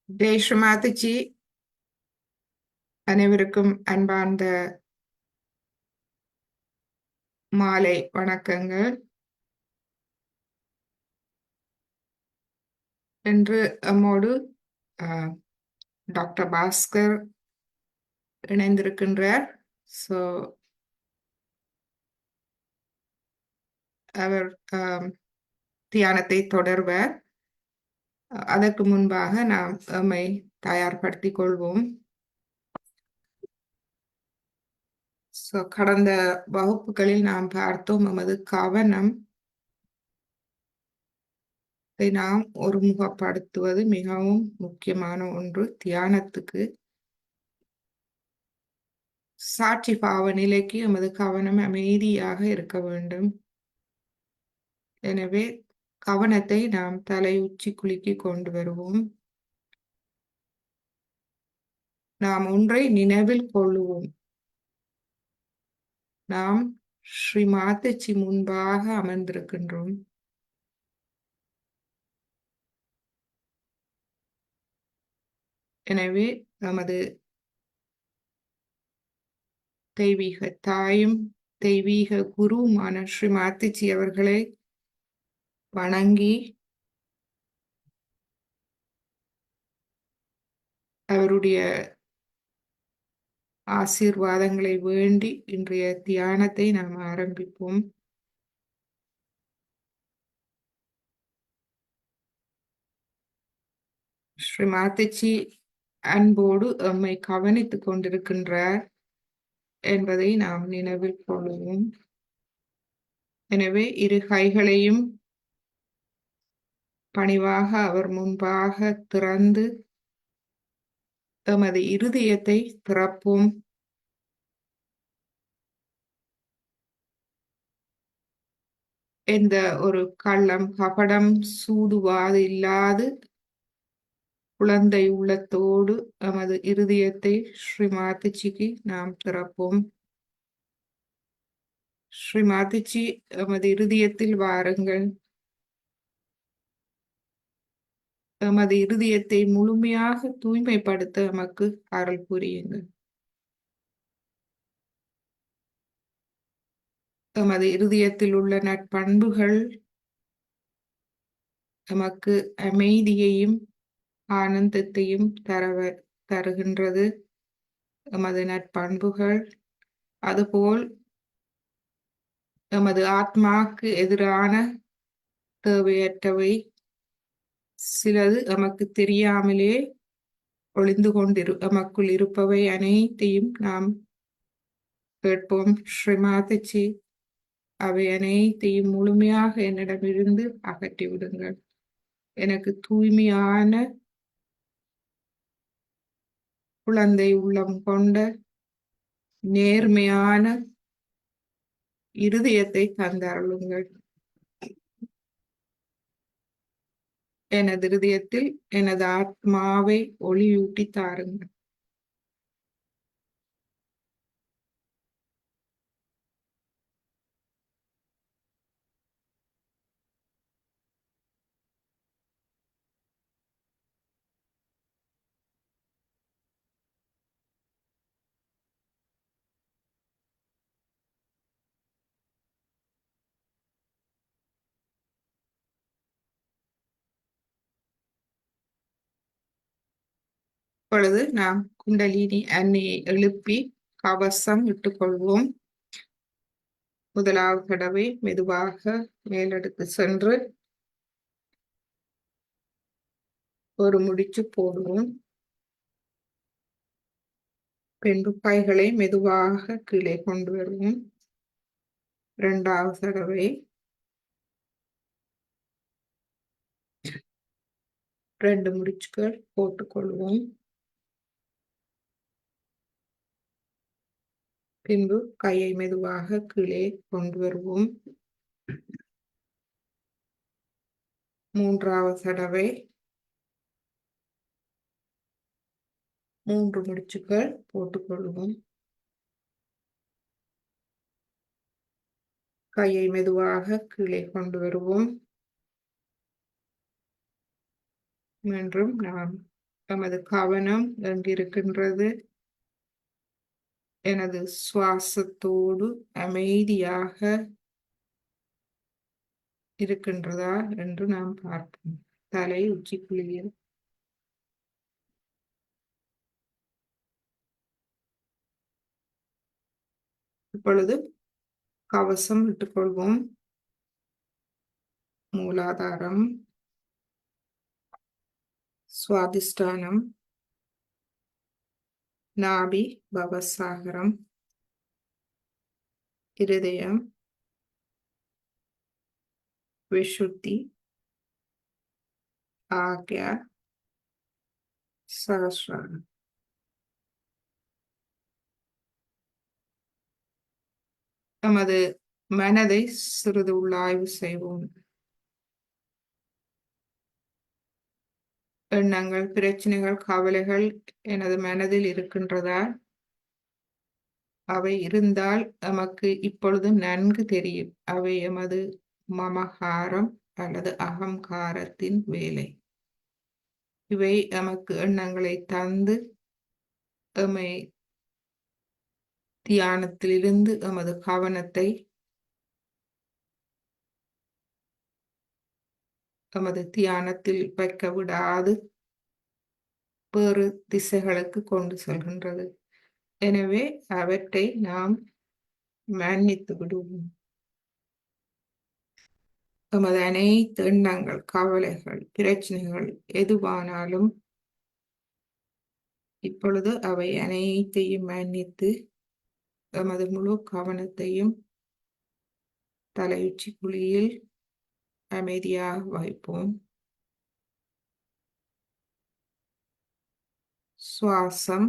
ஜெய் ஸ்ரீ மாதாஜி. அனைவருக்கும் அன்பார்ந்த மாலை வணக்கங்கள். இன்று நம்மோடு டாக்டர் பாஸ்கர் இணைந்திருக்கின்றார். ஸோ அவர் தியானத்தை தொடர்வார். அதற்கு முன்பாக நாம் நம்மை தயார்படுத்திக் கொள்வோம். ஸோ கடந்த வகுப்புகளில் நாம் பார்த்தோம், நமது கவனம் நாம் ஒருமுகப்படுத்துவது மிகவும் முக்கியமான ஒன்று. தியானத்துக்கு சாட்சி பாவ நிலைக்கு நமது கவனம் அமைதியாக இருக்க வேண்டும். எனவே கவனத்தை நாம் தலை உச்சி குலுக்கி கொண்டு வருவோம். நாம் ஒன்றை நினைவில் கொள்ளுவோம். நாம் ஸ்ரீ மாதாஜி முன்பாக அமர்ந்திருக்கின்றோம். எனவே நமது தெய்வீக தாயும் தெய்வீக குருவுமான ஸ்ரீ மாதாஜி அவர்களை வணங்கி அவருடைய ஆசீர்வாதங்களை வேண்டி இன்றைய தியானத்தை நாம் ஆரம்பிப்போம். ஸ்ரீ மாதாஜி அன்போடு நம்மை கவனித்துக் கொண்டிருக்கின்றார் என்பதை நாம் நினைவில் கொள்வோம். எனவே இரு கைகளையும் பணிவாக அவர் முன்பாக திறந்து எமது இருதயத்தை திறப்போம். எந்த ஒரு கள்ளம் கபடம் சூதுவாது இல்லாது குழந்தை உள்ளத்தோடு எமது இருதயத்தை ஸ்ரீ மாதாஜிக்கு நாம் திறப்போம். ஸ்ரீ மாதாஜி, எமது இருதயத்தில் வாருங்கள். எமது இருதயத்தை முழுமையாக தூய்மைப்படுத்த எமக்கு அருள் புரியுங்கள். எமது இருதயத்தில் உள்ள நற்பண்புகள் நமக்கு அமைதியையும் ஆனந்தத்தையும் தருகின்றது. எமது நற்பண்புகள் அதுபோல் எமது ஆத்மாக்கு எதிரான தேவையற்றவை சிலது எமக்கு தெரியாமலே ஒளிந்து எமக்குள் இருப்பவை அனைத்தையும் நாம் கேட்போம். ஸ்ரீ மாதாஜி, அவை அனைத்தையும் முழுமையாக என்னிடமிருந்து அகற்றி விடுங்கள். எனக்கு தூய்மையான குழந்தை உள்ளம் கொண்ட நேர்மையான இருதயத்தை தந்தருளுங்கள். எனது இருதயத்தில் எனது ஆத்மாவை ஒளியூட்டி தாருங்கள். இப்பொழுது நாம் குண்டலினி அன்னையை எழுப்பி கவசம் இட்டுக்கொள்வோம். முதலாவது தடவை மெதுவாக மேலெடுத்து சென்று ஒரு முடிச்சு போடுவோம். பின்பு கைகளை மெதுவாக கீழே கொண்டு வருவோம். இரண்டாவது தடவை 2 முடிச்சுகள் போட்டுக்கொள்வோம். பின்பு கையை மெதுவாக கீழே கொண்டு வருவோம். மூன்றாவது தடவை 3 முடிச்சுகள் போட்டுக்கொள்வோம். கையை மெதுவாக கீழே கொண்டு வருவோம். மீண்டும் நாம் நமது கவனம் எங்கிருக்கின்றது? எனது சுவாசத்தோடு அமைதியாக இருக்கின்றதா என்று நாம் பார்ப்போம். தலை உச்சிக்குழியில். இப்பொழுது கவசம் இட்டுக்கொள்வோம். மூலாதாரம், சுவாதிஷ்டானம், நாபி, பவசாகரம், இருதயம், விஷுத்தி, ஆக்யா, சகஸ்ராரம். நமது மனதை சிறிது உள்ளாய்வு செய்வோம். எண்ணங்கள், பிரச்சனைகள், கவலைகள் எனது மனதில் இருக்கின்றதா? அவை இருந்தால் நமக்கு இப்பொழுது நன்கு தெரியும், அவை எமது மமகாரம் அல்லது அகங்காரத்தின் வேலை. இவை நமக்கு எண்ணங்களை தந்து எம்மை தியானத்திலிருந்து எமது கவனத்தை எமது தியானத்தில் வைக்க விடாது வேறு திசைகளுக்கு கொண்டு செல்கின்றது. எனவே அவற்றை நாம் மன்னித்து விடுவோம். எமது அனைத்து எண்ணங்கள், கவலைகள், பிரச்சனைகள் எதுவானாலும் இப்பொழுது அவை அனைத்தையும் மன்னித்து எமது முழு கவனத்தையும் தலையுச்சி குழியில் அமைதியாக வைப்போம். சுவாசம்,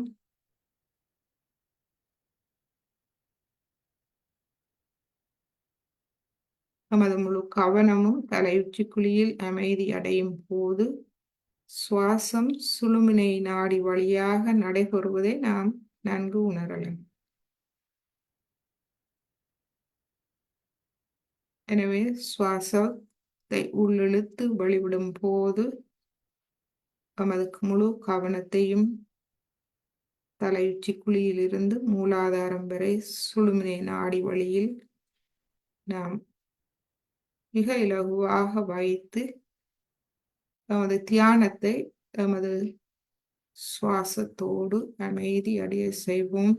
நமது முழு கவனமும் தலையுச்சி குழியில் அமைதி அடையும் போது சுவாசம் சுழுமுனை நாடி வழியாக நடைபெறுவதை நாம் நன்கு உணரலாம். எனவே சுவாசத்தை உள்ளிழுத்து வெளிவிடும் போது நமது முழு கவனத்தையும் தலையுச்சி குழியிலிருந்து மூலாதாரம் வரை சுழுமுனை நாடி வழியில் நாம் மிக இலகுவாக வைத்து நமது தியானத்தை நமது சுவாசத்தோடு அமைதி அடைய செய்வோம்.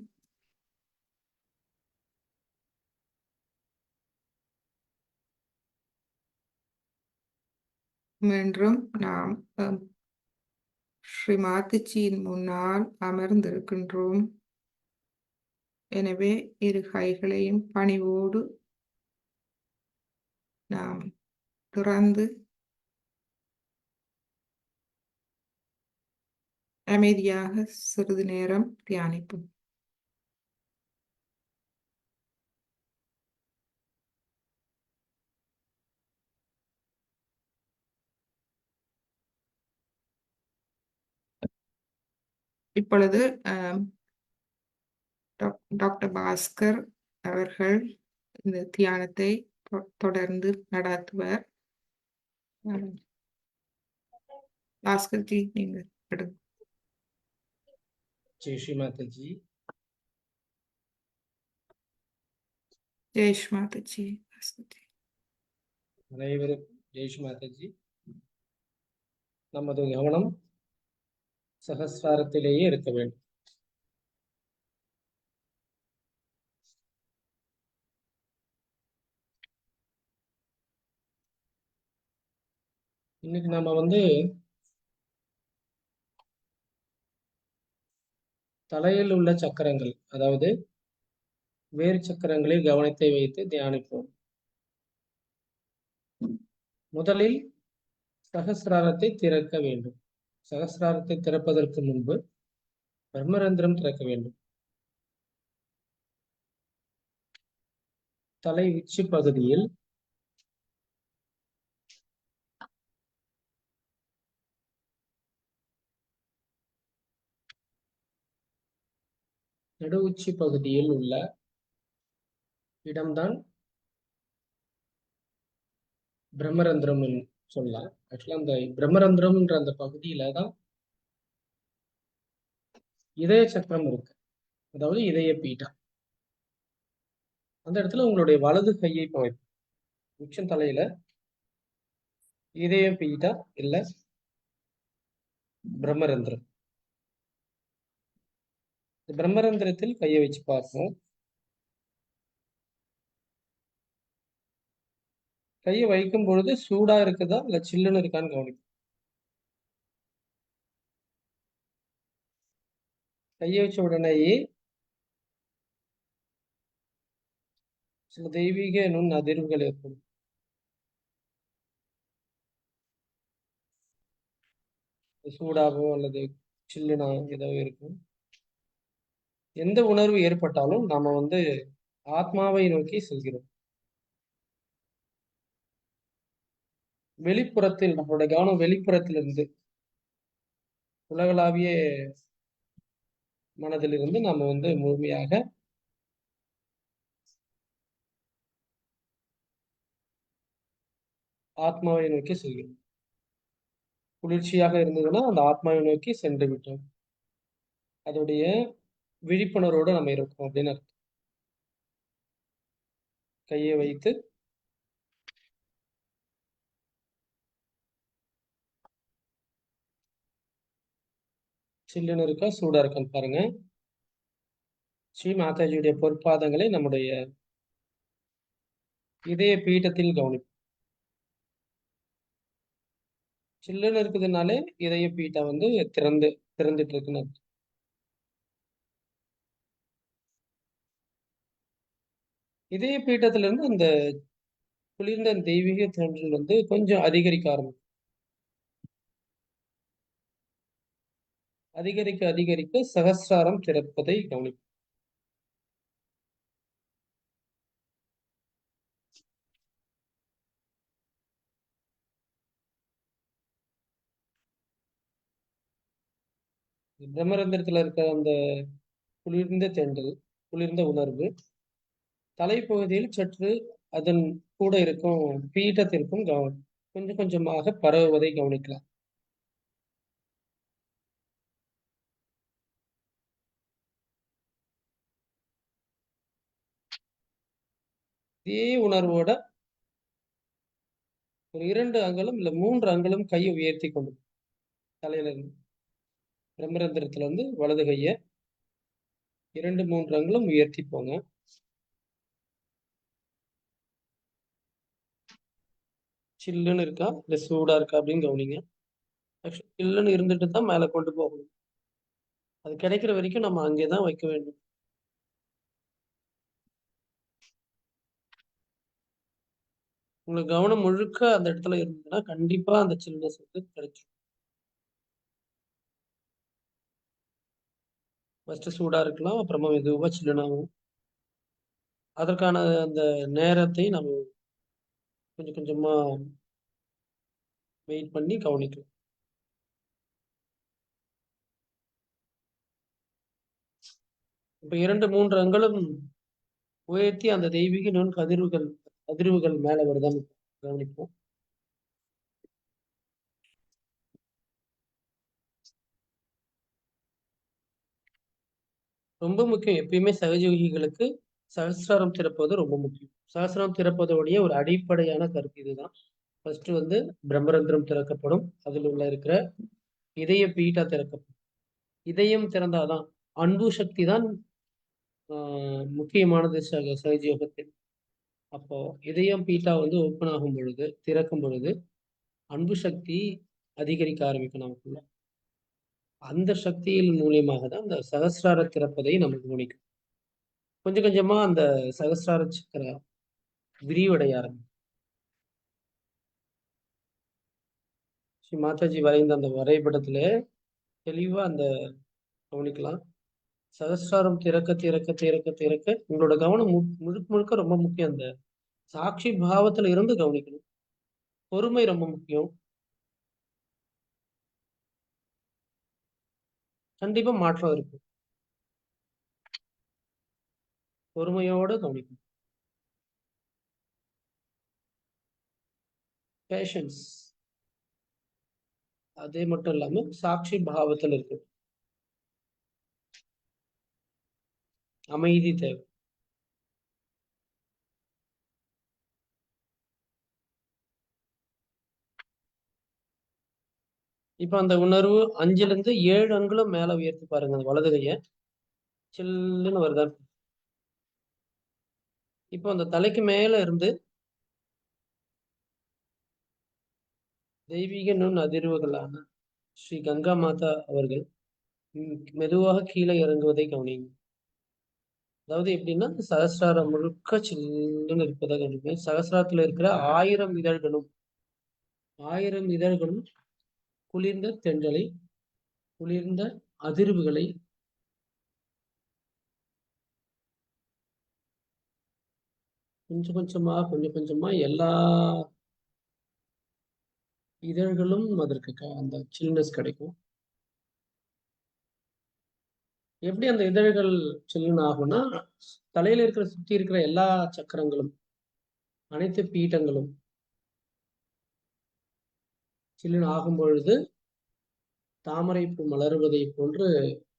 மீண்டும் நாம் ஸ்ரீ மாதாஜியின் முன்னால் அமர்ந்திருக்கின்றோம். எனவே இரு கைகளையும் பணிவோடு நாம் திறந்து அமைதியாக சிறிது நேரம் தியானிப்போம். இப்பொழுது டாக்டர் பாஸ்கர் அவர்கள் இந்த தியானத்தை தொடர்ந்து நடாத்துவார். பாஸ்கர் ஜி, நீங்க ஜெய் ஸ்ரீ மாதாஜி. ஜெய் ஸ்ரீ மாதாஜி. அனைவருக்கும் ஜெய் ஸ்ரீ மாதாஜி. நமது கவனம் சகஸ்ராரத்திலேயே இருக்க வேண்டும். இன்னைக்கு நம்ம தலையில் உள்ள சக்கரங்கள், அதாவது வேறு சக்கரங்களில் கவனத்தை வைத்து தியானிப்போம். முதலில் சகஸ்ராரத்தை திறக்க வேண்டும். சகஸ்ராரத்தை திறப்பதற்கு முன்பு பிரம்மரந்திரம் திறக்க வேண்டும். தலை உச்சி பகுதியில் நடு உச்சி பகுதியில் உள்ள இடம்தான் பிரம்மரந்திரம் சொல்லலாம். ஆக்சுவலா அந்த பிரம்மரந்திரம்ன்ற அந்த பகுதியில தான் இதய சக்கரம் இருக்கு, அதாவது இதய பீட்டா. அந்த இடத்துல உங்களுடைய வலது கையை வைக்கும். உச்சம் தலையில இதய பீட்டா இல்ல பிரம்மரந்திரம். பிரம்மரந்திரத்தில் கையை வச்சு பார்ப்போம். கையை வைக்கும் பொழுது சூடா இருக்குதா இல்ல சில்லுன்னு இருக்கான்னு கவனிக்கும். கையை வச்ச உடனேயே சில தெய்வீக நுண் அதிர்வுகள் ஏற்படும். சூடாகவோ அல்லது சில்லுனா ஏதோ இருக்கும். எந்த உணர்வு ஏற்பட்டாலும் நாம ஆத்மாவை நோக்கி செல்கிறோம். வெளிப்புறத்தில் நம்மளுடைய கவனம் வெளிப்புறத்திலிருந்து உலகளாவிய மனதிலிருந்து நாம முழுமையாக ஆத்மாவை நோக்கி செல்கிறோம். குளிர்ச்சியாக இருந்ததுன்னா அந்த ஆத்மாவை நோக்கி சென்று விட்டோம். அதோடைய விழிப்புணர்வோடு நம்ம இருக்கோம் அப்படின்னு அர்த்தம். கையை வைத்து சில்லுன்னு இருக்கா சூடா இருக்கான்னு பாருங்க. ஸ்ரீ மாதாஜியுடைய பொற்பாதங்களை நம்முடைய இதய பீட்டத்தில் கவனிப்போம். சில்லுன்னு இருக்குதுனாலே இதய பீட்டா திறந்துட்டு இருக்குன்னு அர்த்தம். இதய பீட்டத்திலிருந்து அந்த குளிர்ந்த தெய்வீக தோன்றல் கொஞ்சம் அதிகரிக்க ஆரம்பிக்கும். அதிகரிக்க அதிகரிக்க சகஸ்ராரம் திறப்பதை கவனிக்கும். பிரம்மரந்திரத்துல இருக்க அந்த குளிர்ந்த தென்றல், குளிர்ந்த உணர்வு தலைப்பகுதியில் சற்று அதன் கூட இருக்கும் பீட்டத்திற்கும் கொஞ்சம் கொஞ்சமாக பரவுவதை கவனிக்கலாம். இதே உணர்வோட ஒரு 2 அங்குலம் இல்ல 3 அங்குலம் கையை உயர்த்தி கொண்டு தலையில இருந்து பிரம்மரந்திரத்துல வலது கைய 2, 3 அங்குலம் உயர்த்தி போங்க. சில்லுன்னு இருக்கா இல்ல சூடா இருக்கா அப்படின்னு கவனிங்க. சில்லுன்னு இருந்துட்டு தான் மேல கொண்டு போகணும். அது கிடைக்கிற வரைக்கும் நம்ம அங்கேதான் வைக்க வேண்டும். உங்களுக்கு கவனம் முழுக்க அந்த இடத்துல இருந்ததுன்னா கண்டிப்பா அந்த சில்னஸ் கிடைக்கும். ஃபர்ஸ்ட் சூடா இருக்கலாம், அப்புறமா மெதுவா சில்லுனாகும். அதற்கான அந்த நேரத்தை நம்ம கொஞ்சம் கொஞ்சமா வெயிட் பண்ணி கவனிக்கலாம். இப்ப 2, 3 அங்குலம் உயர்த்தி அந்த தெய்வீக நுண் அதிர்வுகள் மேல வருதான்னு கவனிப்போம். ரொம்ப முக்கியம். எப்பயுமே சகஜீவிகளுக்கு சகஸ்ராரம் திறப்பது ரொம்ப முக்கியம். சகஸ்ராரம் திறப்பதோடைய ஒரு அடிப்படையான கருத்து இதுதான். ஃபர்ஸ்ட் பிரம்மரந்திரம் திறக்கப்படும். அதில் உள்ள இருக்கிற இதய பீட்டா திறக்கப்படும். இதயம் திறந்தாதான் அன்பு சக்தி தான் முக்கியமானது சகஜயோகத்தில். அப்போ இதயம் பீட்டா ஓப்பன் ஆகும் பொழுது, திறக்கும் பொழுது அன்பு சக்தி அதிகரிக்க ஆரம்பிக்கும் நமக்குள்ள. அந்த சக்தியின் மூலியமாக தான் அந்த சகஸ்ரார திறப்பதை நம்ம கவனிக்கும். கொஞ்சம் கொஞ்சமா அந்த சகஸ்ரார சக்கர விரிவடைய ஆரம்பிக்கும். ஸ்ரீ மாதாஜி வரைந்த அந்த வரைபடத்துல தெளிவா அந்த கவனிக்கலாம். சகஸ்ராரம் திறக்க திறக்க திறக்க திறக்க உங்களோட கவனம் முழுக்க முழுக்க ரொம்ப முக்கியம். அந்த சாட்சி பாவத்துல இருந்து கவனிக்கணும். பொறுமை ரொம்ப முக்கியம். கண்டிப்பா மாற்றம் இருக்கும். பொறுமையோட கவனிக்கணும். பேஷன்ஸ். அதே மட்டும் இல்லாம சாட்சி பாவத்துல இருக்கு. அமைதி தேவை. இப்ப அந்த உணர்வு 5ல இருந்து 7 அங்குலம் மேல உயர்த்தி பாருங்க அந்த வலது கைய. சில்லுன்னு வருதா? இப்போ அந்த தலைக்கு மேல இருந்து தெய்வீக நுண் அதிர்வுகளான ஸ்ரீ கங்கா மாதா அவர்கள் மெதுவாக கீழே இறங்குவதை கவனிங்க. அதாவது எப்படின்னா சகசிராரம் முழுக்க சில்லுன்னு இருப்பதாக கவனிப்பேன். சகசிராரத்துல இருக்கிற 1000 இதழ்களும் குளிர்ந்த தென்றலை, குளிர்ந்த அதிர்வுகளை கொஞ்சம் கொஞ்சமா எல்லா இதழ்களும் அதற்கு அந்த சில்னஸ் கிடைக்கும். எப்படி அந்த இதழ்கள் சில்லுன்னு ஆகும்னா, தலையில சுத்தி இருக்கிற எல்லா சக்கரங்களும், அனைத்து பீட்டங்களும் சில்லுன்னு ஆகும் பொழுது தாமரைப்பூ மலருவதை போன்று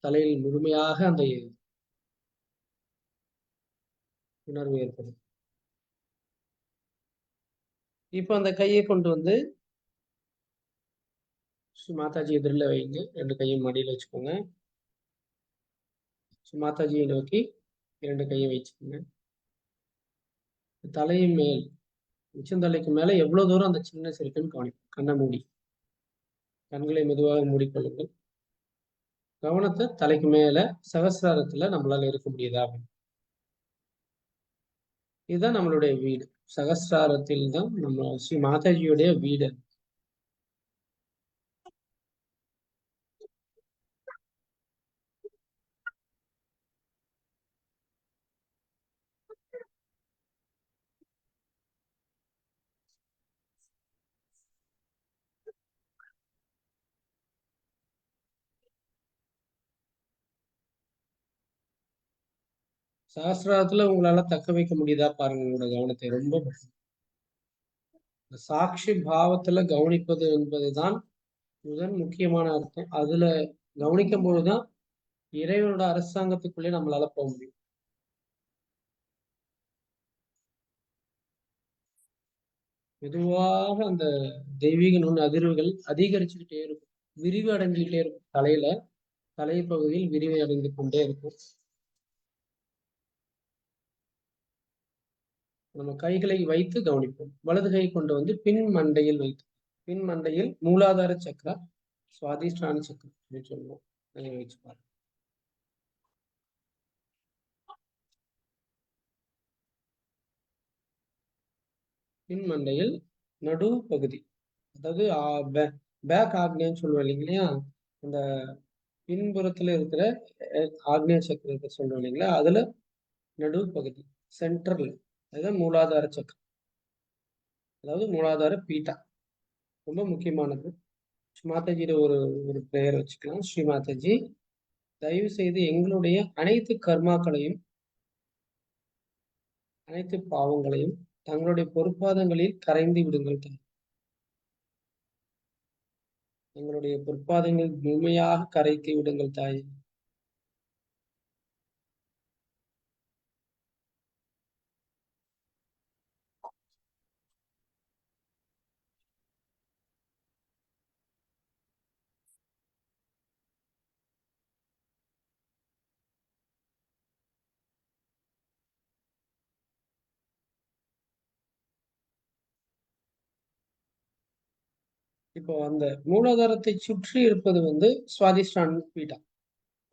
தலையில் முழுமையாக அந்த உணர்வு ஏற்படும். இப்ப அந்த கையை கொண்டு வந்து ஸ்ரீ மாதாஜி எதிரில் வைங்க. 2 கையும் மடியில வச்சுக்கோங்க. ஸ்ரீ மாதாஜியை நோக்கி 2 கையை வச்சுக்கோங்க. தலையின் மேல் உச்சந்தலைக்கு மேல எவ்வளவு தூரம் அந்த சில்னஸ் இருக்குன்னு கவனிக்கும். கண்ணை மூடி, கண்களை மெதுவாக மூடிக்கொள்ளுங்கள். கவனத்தை தலைக்கு மேல சகசிராரத்துல நம்மளால இருக்க முடியுதா அப்படின்னு. இதுதான் நம்மளுடைய வீடு. சகசிராரத்தில் தான் நம்ம ஸ்ரீ மாதாஜியுடைய வீடு. சகசிராரத்துல உங்களால தக்க வைக்க முடியுதா பாருங்க உங்களோட கவனத்தை. ரொம்ப சாட்சி பாவத்துல கவனிப்பது என்பதுதான் முதல் முக்கியமான அர்த்தம். அதுல கவனிக்கும் பொழுதுதான் இறைவனோட அரசாங்கத்துக்குள்ளே நம்மளால போக முடியும். மெதுவாக அந்த தெய்வீக நுண் அதிர்வுகள் அதிகரிச்சுக்கிட்டே இருக்கும், விரிவு அடைஞ்சுக்கிட்டே இருக்கும். தலைப்பகுதியில் விரிவை அடைந்து கொண்டே இருக்கும். நம்ம கைகளை வைத்து கவனிப்போம். வலது கை கொண்டு வந்து பின் மண்டையில் வைத்து, பின் மண்டையில் மூலாதார சக்கரா, சுவாதிஷ்டான சக்கரம் அப்படின்னு சொல்லுவோம். அதை வச்சு பாருங்க. பின் மண்டையில் நடு பகுதி, அதாவது பேக் ஆக்னேன்னு சொல்லுவோம் இல்லைங்களா, அந்த பின்புறத்துல இருக்கிற ஆக்னேய சக்கரத்தை சொல்றோம் இல்லைங்களா, அதுல நடு பகுதி சென்ட்ரல், அதுதான் மூலாதார சக்கரம், அதாவது மூலாதார பீட்டா. ரொம்ப முக்கியமானது. மாதாஜியோட ஒரு பிரேயர் வச்சுக்கலாம். ஸ்ரீ மாதாஜி, தயவு செய்து எங்களுடைய அனைத்து கர்மாக்களையும், அனைத்து பாவங்களையும் தங்களுடைய பொற்பாதங்களில் கரைந்து விடுங்கள். எங்களுடைய பொற்பாதங்கள் முழுமையாக கரைத்து விடுங்கள் தாய். இப்போ அந்த மூலாதாரத்தை சுற்றி இருப்பது சுவாதிஷ்டான் பீட்டா.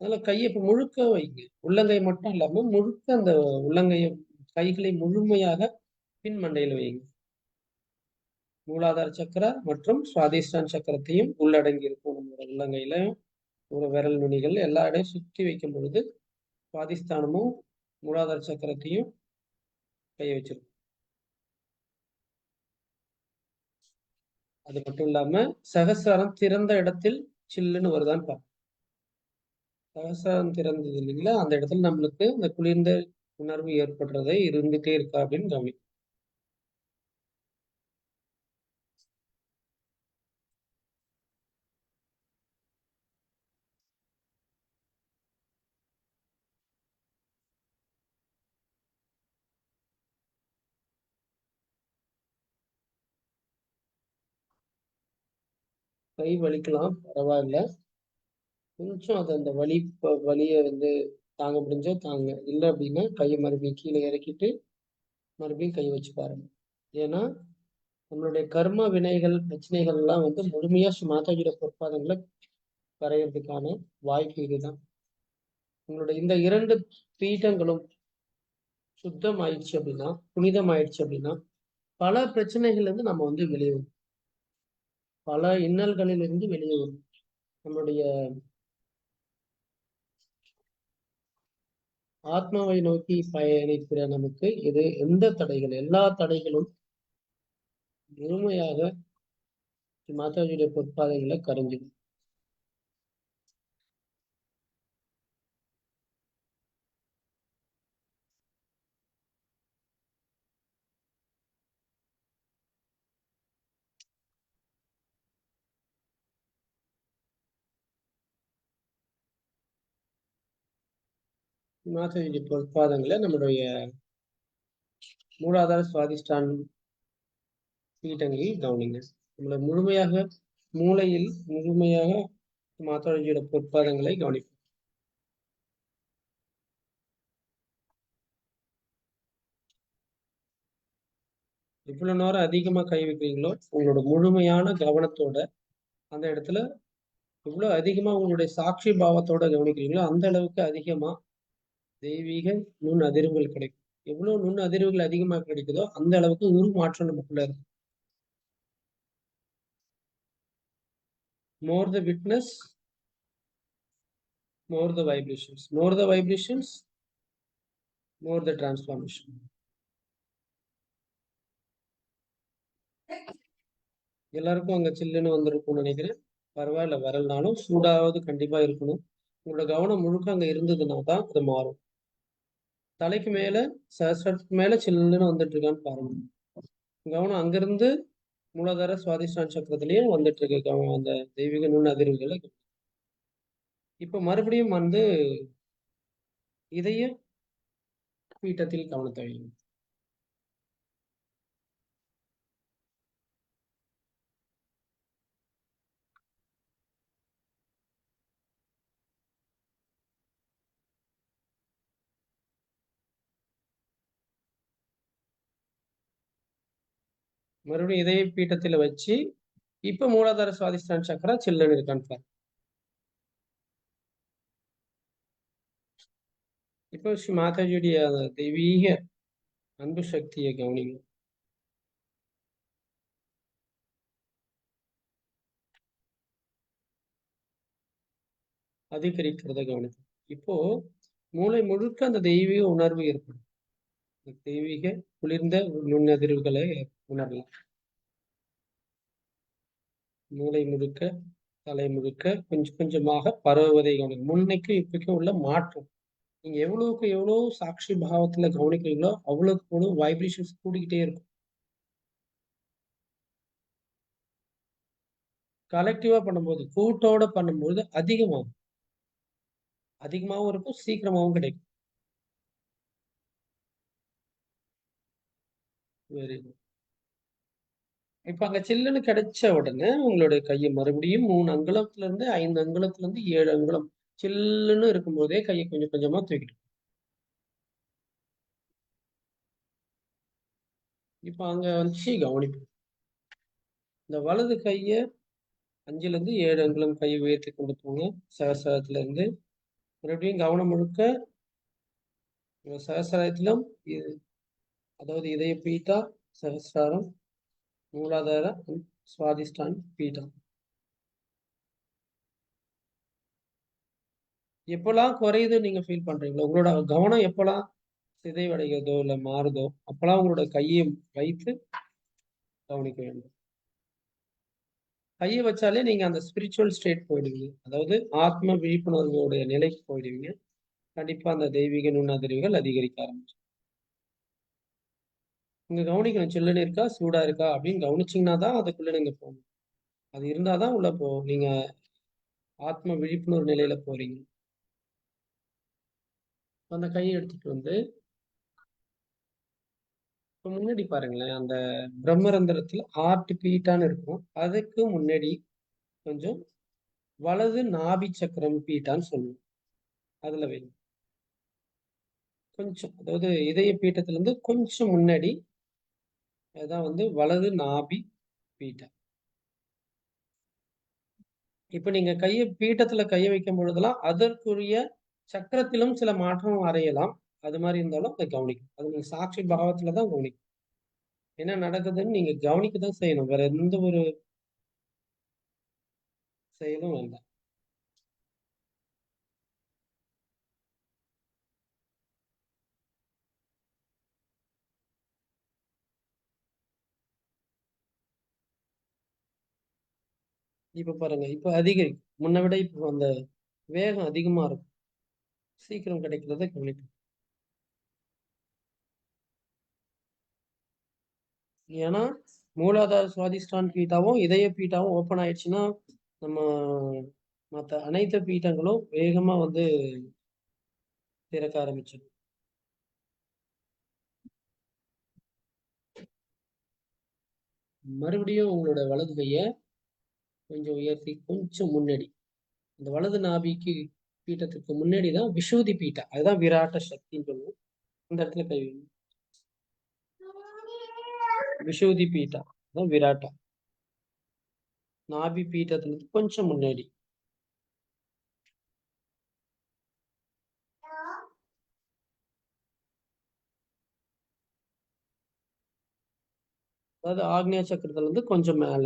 அதனால கையை இப்ப முழுக்க வைங்க. உள்ளங்கை மட்டும் இல்லாம முழுக்க அந்த உள்ளங்கையை, கைகளை முழுமையாக பின் மண்டையில் வைங்க. மூலாதார சக்கரா மற்றும் சுவாதிஷ்டான் சக்கரத்தையும் உள்ளடங்கி இருக்கும் நம்மளோட உள்ளங்கையில. ஒரு விரல் நுனிகள் எல்லா இடையும் சுற்றி வைக்கும் பொழுது சுவாதிஷ்டானமும் மூலாதார சக்கரத்தையும் கையை வச்சிருக்கும். அது மட்டும் இல்லாம சகசிராரம் திறந்த இடத்தில் சில்லுன்னு வருதான்னு பார்ப்போம். சகசிராரம் திறந்தது இல்லைங்களா, அந்த இடத்துல நம்மளுக்கு இந்த குளிர்ந்த உணர்வு ஏற்படுறதை இருந்துட்டே இருக்கா அப்படின்னு கவனி. கை வலிக்கலாம், பரவாயில்ல. கொஞ்சம் அது அந்த வலியை வந்து தாங்க முடிஞ்சா தாங்க. இல்லை அப்படின்னா கையை மறுபடியும் கீழே இறக்கிட்டு மறுபடியும் கை வச்சு பாருங்க. ஏன்னா நம்மளுடைய கர்ம வினைகள் பிரச்சனைகள் எல்லாம் வந்து முழுமையா மாதாஜியோட பொற்பாதங்களை கரையிறதுக்கான வாய்ப்பு இதுதான். உங்களுடைய இந்த 2 பீட்டங்களும் சுத்தம் ஆயிடுச்சு அப்படின்னா, புனிதம் ஆயிடுச்சு அப்படின்னா, பல பிரச்சனைகள்ல இருந்து நம்ம வந்து வெளியே வரும். பல இன்னல்களிலிருந்து வெளியே வரும். நம்மளுடைய ஆத்மாவை நோக்கி பயணிக்கிற நமக்கு இது எந்த தடைகள், எல்லா தடைகளும் முழுமையாக மாதாஜியுடைய பொற்பாதைகளை கரைஞ்சிடும். மாதாஜியுடைய பொற்பாதங்களை நம்மளுடைய மூலாதார சுவாதிஷ்டான் பீட்டங்களில் கவனிங்க. நம்மளை முழுமையாக மூளையில் முழுமையாக மாதாஜியோட பொற்பாதங்களை கவனிப்போம். எவ்வளவு நேரம் அதிகமா கை வைக்கிறீங்களோ உங்களோட முழுமையான கவனத்தோட அந்த இடத்துல எவ்வளவு அதிகமா உங்களுடைய சாட்சி பாவத்தோட கவனிக்கிறீங்களோ அந்த அளவுக்கு அதிகமா தெய்வீக நுண் அதிர்வுகள் கிடைக்கும். எவ்வளவு நுண் அதிர்வுகள் அதிகமா கிடைக்குதோ அந்த அளவுக்கு உருமாற்றம் நமக்குள்ள இருக்கு. More the witness, more the vibrations. More the vibrations, more the transformation. எல்லாருக்கும் அங்க சில்லுன்னு வந்திருக்கும்னு நினைக்கிறேன். பரவாயில்ல, வரலனாலும் சூடாவது கண்டிப்பா இருக்கணும். உங்களோட கவனம் முழுக்க அங்க இருந்ததுன்னா தான் அது மாறும். தலைக்கு மேல சஹஸ்ரத்துக்கு மேல சில்லுன்னு வந்துட்டு இருக்கான்னு பாருங்க. கவனம் அங்கிருந்து மூலாதார சுவாதிஷ்டான சக்கரத்திலயும் வந்துட்டு இருக்கு அந்த தெய்வீக நுண் அதிர்வுகளை. இப்ப மறுபடியும் வந்து இதய பீட்டத்தில் கவனத்தை வைங்க. மறுபடியும் இதய பீட்டத்துல வச்சு இப்ப மூலாதார சுவாதிஷ்டான சக்கரா சில்லுன்னு இருக்கான்னு பாருங்க. இப்போ ஸ்ரீ மாதாஜியுடைய தெய்வீக அன்பு சக்தியை கவனிங்க. அதிகரிக்கிறத கவனிக்கும். இப்போ மூளை முழுக்க அந்த தெய்வீக உணர்வு ஏற்படும். தெய்வீக குளிர்ந்த நுண்ணதிர்வுகளை உணரலாம். மூளை முழுக்க தலை முழுக்க கொஞ்சம் கொஞ்சமாக பரவுவதை கவனிக்கும். முன்னைக்கும் இப்பக்கும் உள்ள மாற்றம். நீங்க எவ்வளவுக்கு எவ்வளவு சாட்சி பாவத்துல கவனிக்கிறீங்களோ அவ்வளவுக்கு எவ்வளவு வைப்ரேஷன்ஸ் கூடிக்கிட்டே இருக்கும். கலெக்டிவா பண்ணும்போது கூட்டோட பண்ணும்போது அதிகமாகும். அதிகமாகவும் இருக்கும், சீக்கிரமாகவும் கிடைக்கும். Very good. இப்ப அங்க சில்லுன்னு கிடைச்ச உடனே உங்களுடைய கையை மறுபடியும் 3 அங்குலத்துல இருந்து 5 அங்குலத்துல இருந்து 7 அங்குலம் சில்லுன்னு இருக்கும்போதே கையை கொஞ்சம் கொஞ்சமா தூக்கிட்டு இப்ப அங்க வச்சு கவனிப்பு. இந்த வலது கைய 5ல இருந்து 7 அங்குலம் கையை உயர்த்தி கொண்டு போங்க. சகசிரத்துல இருந்து மறுபடியும் கவனம் முழுக்க சகசிரத்திலும் அதாவது இதய பீட்டா, சகசிராரம், மூலாதார சுவாதிஷ்டான் பீட்டா. எப்பெல்லாம் குறையுது நீங்க ஃபீல் பண்றீங்களோ உங்களோட கவனம் எப்பெல்லாம் சிதைவடைகிறதோ இல்ல மாறுதோ அப்பெல்லாம் உங்களோட கையை வைத்து கவனிக்க வேண்டும். கையை வச்சாலே நீங்க அந்த ஸ்பிரிச்சுவல் ஸ்டேட் போயிடுவீங்க. அதாவது ஆத்ம விழிப்புணர்வோடைய நிலைக்கு போயிடுவீங்க. கண்டிப்பா அந்த தெய்வீக நுண்ணதிர்வுகள் அதிகரிக்க ஆரம்பிச்சு. நீங்க கவனிக்கணும், சில்லுன்னு இருக்கா சூடா இருக்கா அப்படின்னு கவனிச்சீங்கன்னா தான் அதுக்குள்ள நீங்க போகணும். அது இருந்தாதான் உள்ள நீங்க ஆத்ம விழிப்புணர்வு நிலையில போறீங்க. அந்த கையை எடுத்துட்டு வந்து இப்ப முன்னாடி பாருங்களேன், அந்த பிரம்மரந்திரத்துல ஹார்ட் பீட்டான்னு இருக்கும். அதுக்கு முன்னாடி கொஞ்சம் வலது நாபி சக்கரம் பீட்டான்னு சொல்லுவோம். அதுல வைங்க. கொஞ்சம், அதாவது இதய பீட்டத்துல இருந்து கொஞ்சம் முன்னாடி, அதான் வந்து வலது நாபி பீட்டா. இப்ப நீங்க பீட்டத்துல கையை வைக்கும் பொழுதெல்லாம் அதற்குரிய சக்கரத்திலும் சில மாற்றம் அடையலாம். அது மாதிரி இருந்தாலும் அதை கவனிக்கும். அது நீங்க சாட்சி பாவத்துல தான் கவனிக்கும். என்ன நடக்குதுன்னு நீங்க கவனிக்க தான் செய்யணும். வேற எந்த ஒரு செயலும் வேண்டாம். இப்ப பாருங்க, இப்ப அதிகரிக்கும். முன்ன விட இப்போ அந்த வேகம் அதிகமா இருக்கும். சீக்கிரம் கிடைக்கிறத கவனிக்கும். ஏன்னா மூலாதார சுவாதிஷ்டான் பீட்டாவும் இதய பீட்டாவும் ஓப்பன் ஆயிடுச்சுன்னா நம்ம மற்ற அனைத்து பீட்டங்களும் வேகமா வந்து திறக்க ஆரம்பிச்சிடும். மறுபடியும் உங்களோட வலது கையை கொஞ்சம் உயர்த்தி கொஞ்சம் முன்னாடி, இந்த வலது நாபிக்கு பீட்டத்துக்கு முன்னாடி தான் விஷூதி பீட்டா, அதுதான் விராட்ட சக்தின்னு சொல்லுவோம். இந்த இடத்துல கை வைங்க. விஷூதி பீட்டா அதான் விராட்டா. நாபி பீட்டத்துல இருந்து கொஞ்சம் முன்னாடி. அதாவது ஆக்னியா சக்கரத்துல இருந்து கொஞ்சம் மேல.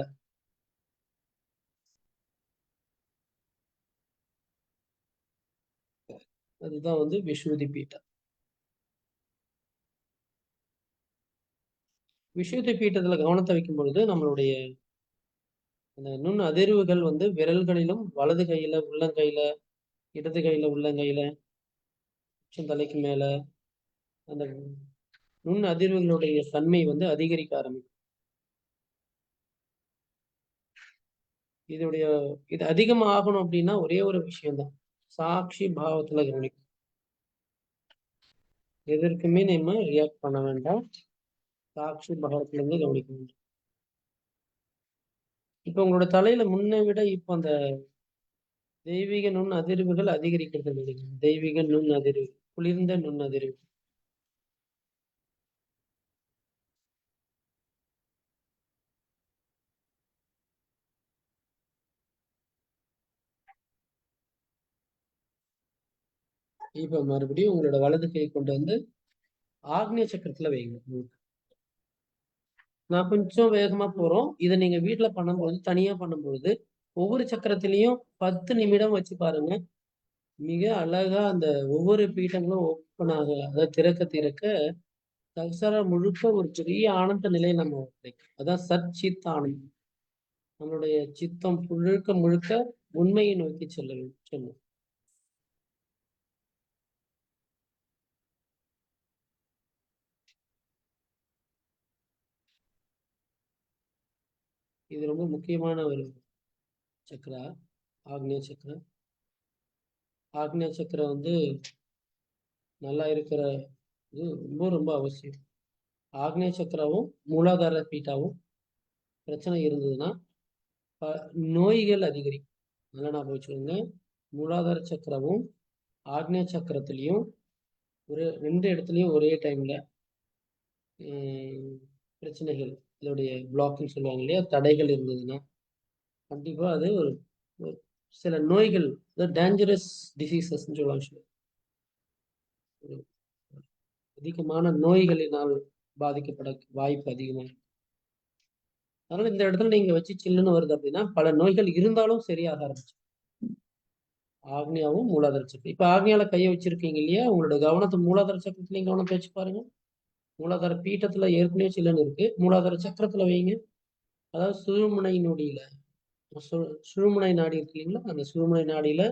அதுதான் வந்து விஷூதி பீட்டா. விஷூதி பீட்டத்துல கவனத்தை வைக்கும் பொழுது நம்மளுடைய அந்த நுண் அதிர்வுகள் வந்து விரல்களிலும், வலது கையில, உள்ளங்கையில, இடது கையில, உள்ளங்கையில, தலைக்கு மேல அந்த நுண் அதிர்வுகளுடைய தன்மை வந்து அதிகரிக்க ஆரம்பிக்கும். இதோடைய இது அதிகமாகணும் அப்படின்னா ஒரே ஒரு விஷயம்தான், சாட்சி பாவத்துல கவனிக்கும். எதற்குமே நம்ம ரியாக்ட் பண்ண வேண்டாம். சாட்சி பாவத்துல இருந்து கவனிக்க வேண்டும். இப்ப உங்களோட தலையில முன்னை விட இப்ப அந்த தெய்வீக நுண் அதிர்வுகள் அதிகரிக்கிறது நினைக்கிறேன். தெய்வீக நுண் அதிர்வு, குளிர்ந்த நுண் அதிர்வு. இப்ப மறுபடியும் உங்களோட வலது கை கொண்டு வந்து ஆக்னிய சக்கரத்துல வைங்க. நான் கொஞ்சம் வேகமா போறோம். இதை நீங்க வீட்டுல பண்ணும்போது, தனியா பண்ணும்பொழுது ஒவ்வொரு சக்கரத்திலையும் 10 நிமிடம் வச்சு பாருங்க. மிக அழகா அந்த ஒவ்வொரு பீட்டங்களும் ஓப்பன் ஆக, அதாவது திறக்க திறக்க சம்சாரம் முழுக்க ஒரு பெரிய ஆனந்த நிலை நம்ம கிடைக்கும். அதான் சச்சித் ஆனந்தம். நம்மளுடைய சித்தம் முழுக்க முழுக்க உண்மையை நோக்கி செல்லும். இது ரொம்ப முக்கியமான ஒரு சக்கரா, ஆக்னிய சக்கரம். ஆக்னிய சக்கரம் வந்து நல்லா இருக்கிற இது ரொம்ப ரொம்ப அவசியம். ஆக்னிய சக்கரமும் மூலாதார பீட்டாவும் பிரச்சனை இருந்ததுன்னா நோய்கள் அதிகரிக்கும். நல்லா ஞாபகம் வச்சுக்கோங்க. மூலாதார சக்கரமும் ஆக்னிய சக்கரத்திலையும் ஒரு 2 இடத்துலையும் ஒரே டைம்ல பிரச்சனைகள், இதோடைய பிளாக்னு சொல்லுவாங்க இல்லையா, தடைகள் இருந்ததுன்னா கண்டிப்பா அது ஒரு சில நோய்கள், டேஞ்சரஸ் டிசீசஸ்ன்னு சொல்லுவாங்க. ஒரு அதிகமான நோய்களினால் பாதிக்கப்பட வாய்ப்பு அதிகமாக இருக்கு. அதனால இந்த இடத்துல நீங்க வச்சு சில்லுன்னு வருது அப்படின்னா பல நோய்கள் இருந்தாலும் சரியாக ஆரம்பிச்சு. ஆக்னியாவும் மூலாதார சக்கரம். இப்ப ஆக்னியால கையை வச்சிருக்கீங்க இல்லையா, உங்களோட கவனத்தை மூலாதார சக்கரத்திலையும் கவனத்தை வச்சு பாருங்க. மூலாதார பீட்டத்துல ஏற்கனவே சில்லுன்னு இருக்கு, மூலாதார சக்கரத்துல வைங்க. அதாவது சுழுமுனை நொடியில, சுழுமுனை நாடி இருக்கு இல்லைங்களா, அந்த சுழுமுனை நாடியில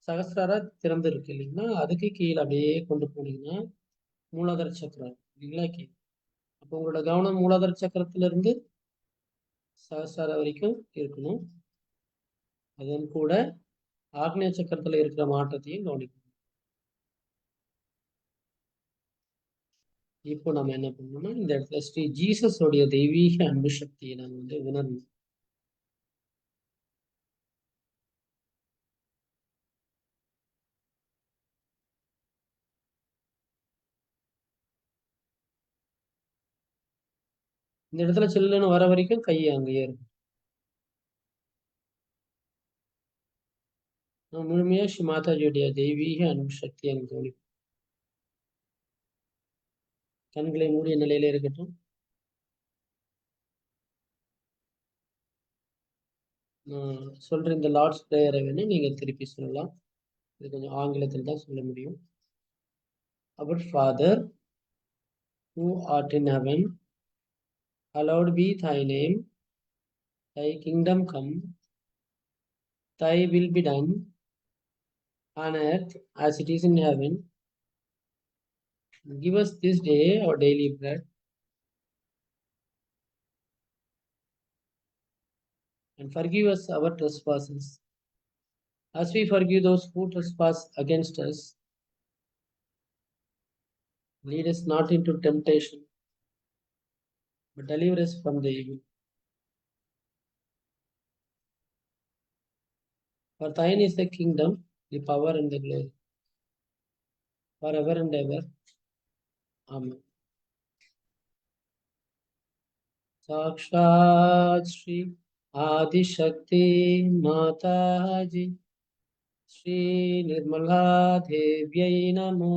சகசிராரா திறந்து இருக்கு இல்லைங்களா, அதுக்கு கீழே அப்படியே கொண்டு போனீங்கன்னா மூலாதார சக்கரம் இல்லைங்களா கீழே. அப்போ உங்களோட கவனம் மூலாதார சக்கரத்துல இருந்து சகசிராரா வரைக்கும் இருக்கணும். அதன் கூட ஆக்னிய சக்கரத்துல இருக்கிற மாற்றத்தையும் கவனிக்கணும். இப்போ நம்ம என்ன பண்ணணும்னா இந்த இடத்துல ஸ்ரீ ஜீசஸோடைய தெய்வீக அன்பு சக்தியை நம்ம வந்து உணரணும். இந்த இடத்துல சில்லுன்னு வர வரைக்கும் கை அங்கேயே இருக்கும். முழுமையா ஸ்ரீ மாதாஜியுடைய தெய்வீக அன்பு சக்தி எனக்கு கவனிக்கும். கண்களை மூடிய நிலையில இருக்கட்டும். நான் சொல்ற இந்த லார்ட்ஸ் பிரேயரை வேணா நீங்க திருப்பி சொல்லலாம். இது கொஞ்சம் ஆங்கிலத்தில் தான் சொல்ல முடியும். Our Father, who art in heaven, hallowed be thy name. Thy kingdom come. Thy will be done on earth as it is in heaven. Give us this day our daily bread. And forgive us our trespasses, as we forgive those who trespass against us. Lead us not into temptation, but deliver us from the evil. For thine is the kingdom, the power, and the glory, forever and ever. Amen. Sakshat Shri Adi Shakti Mataji Shri Nirmala Devyai Namo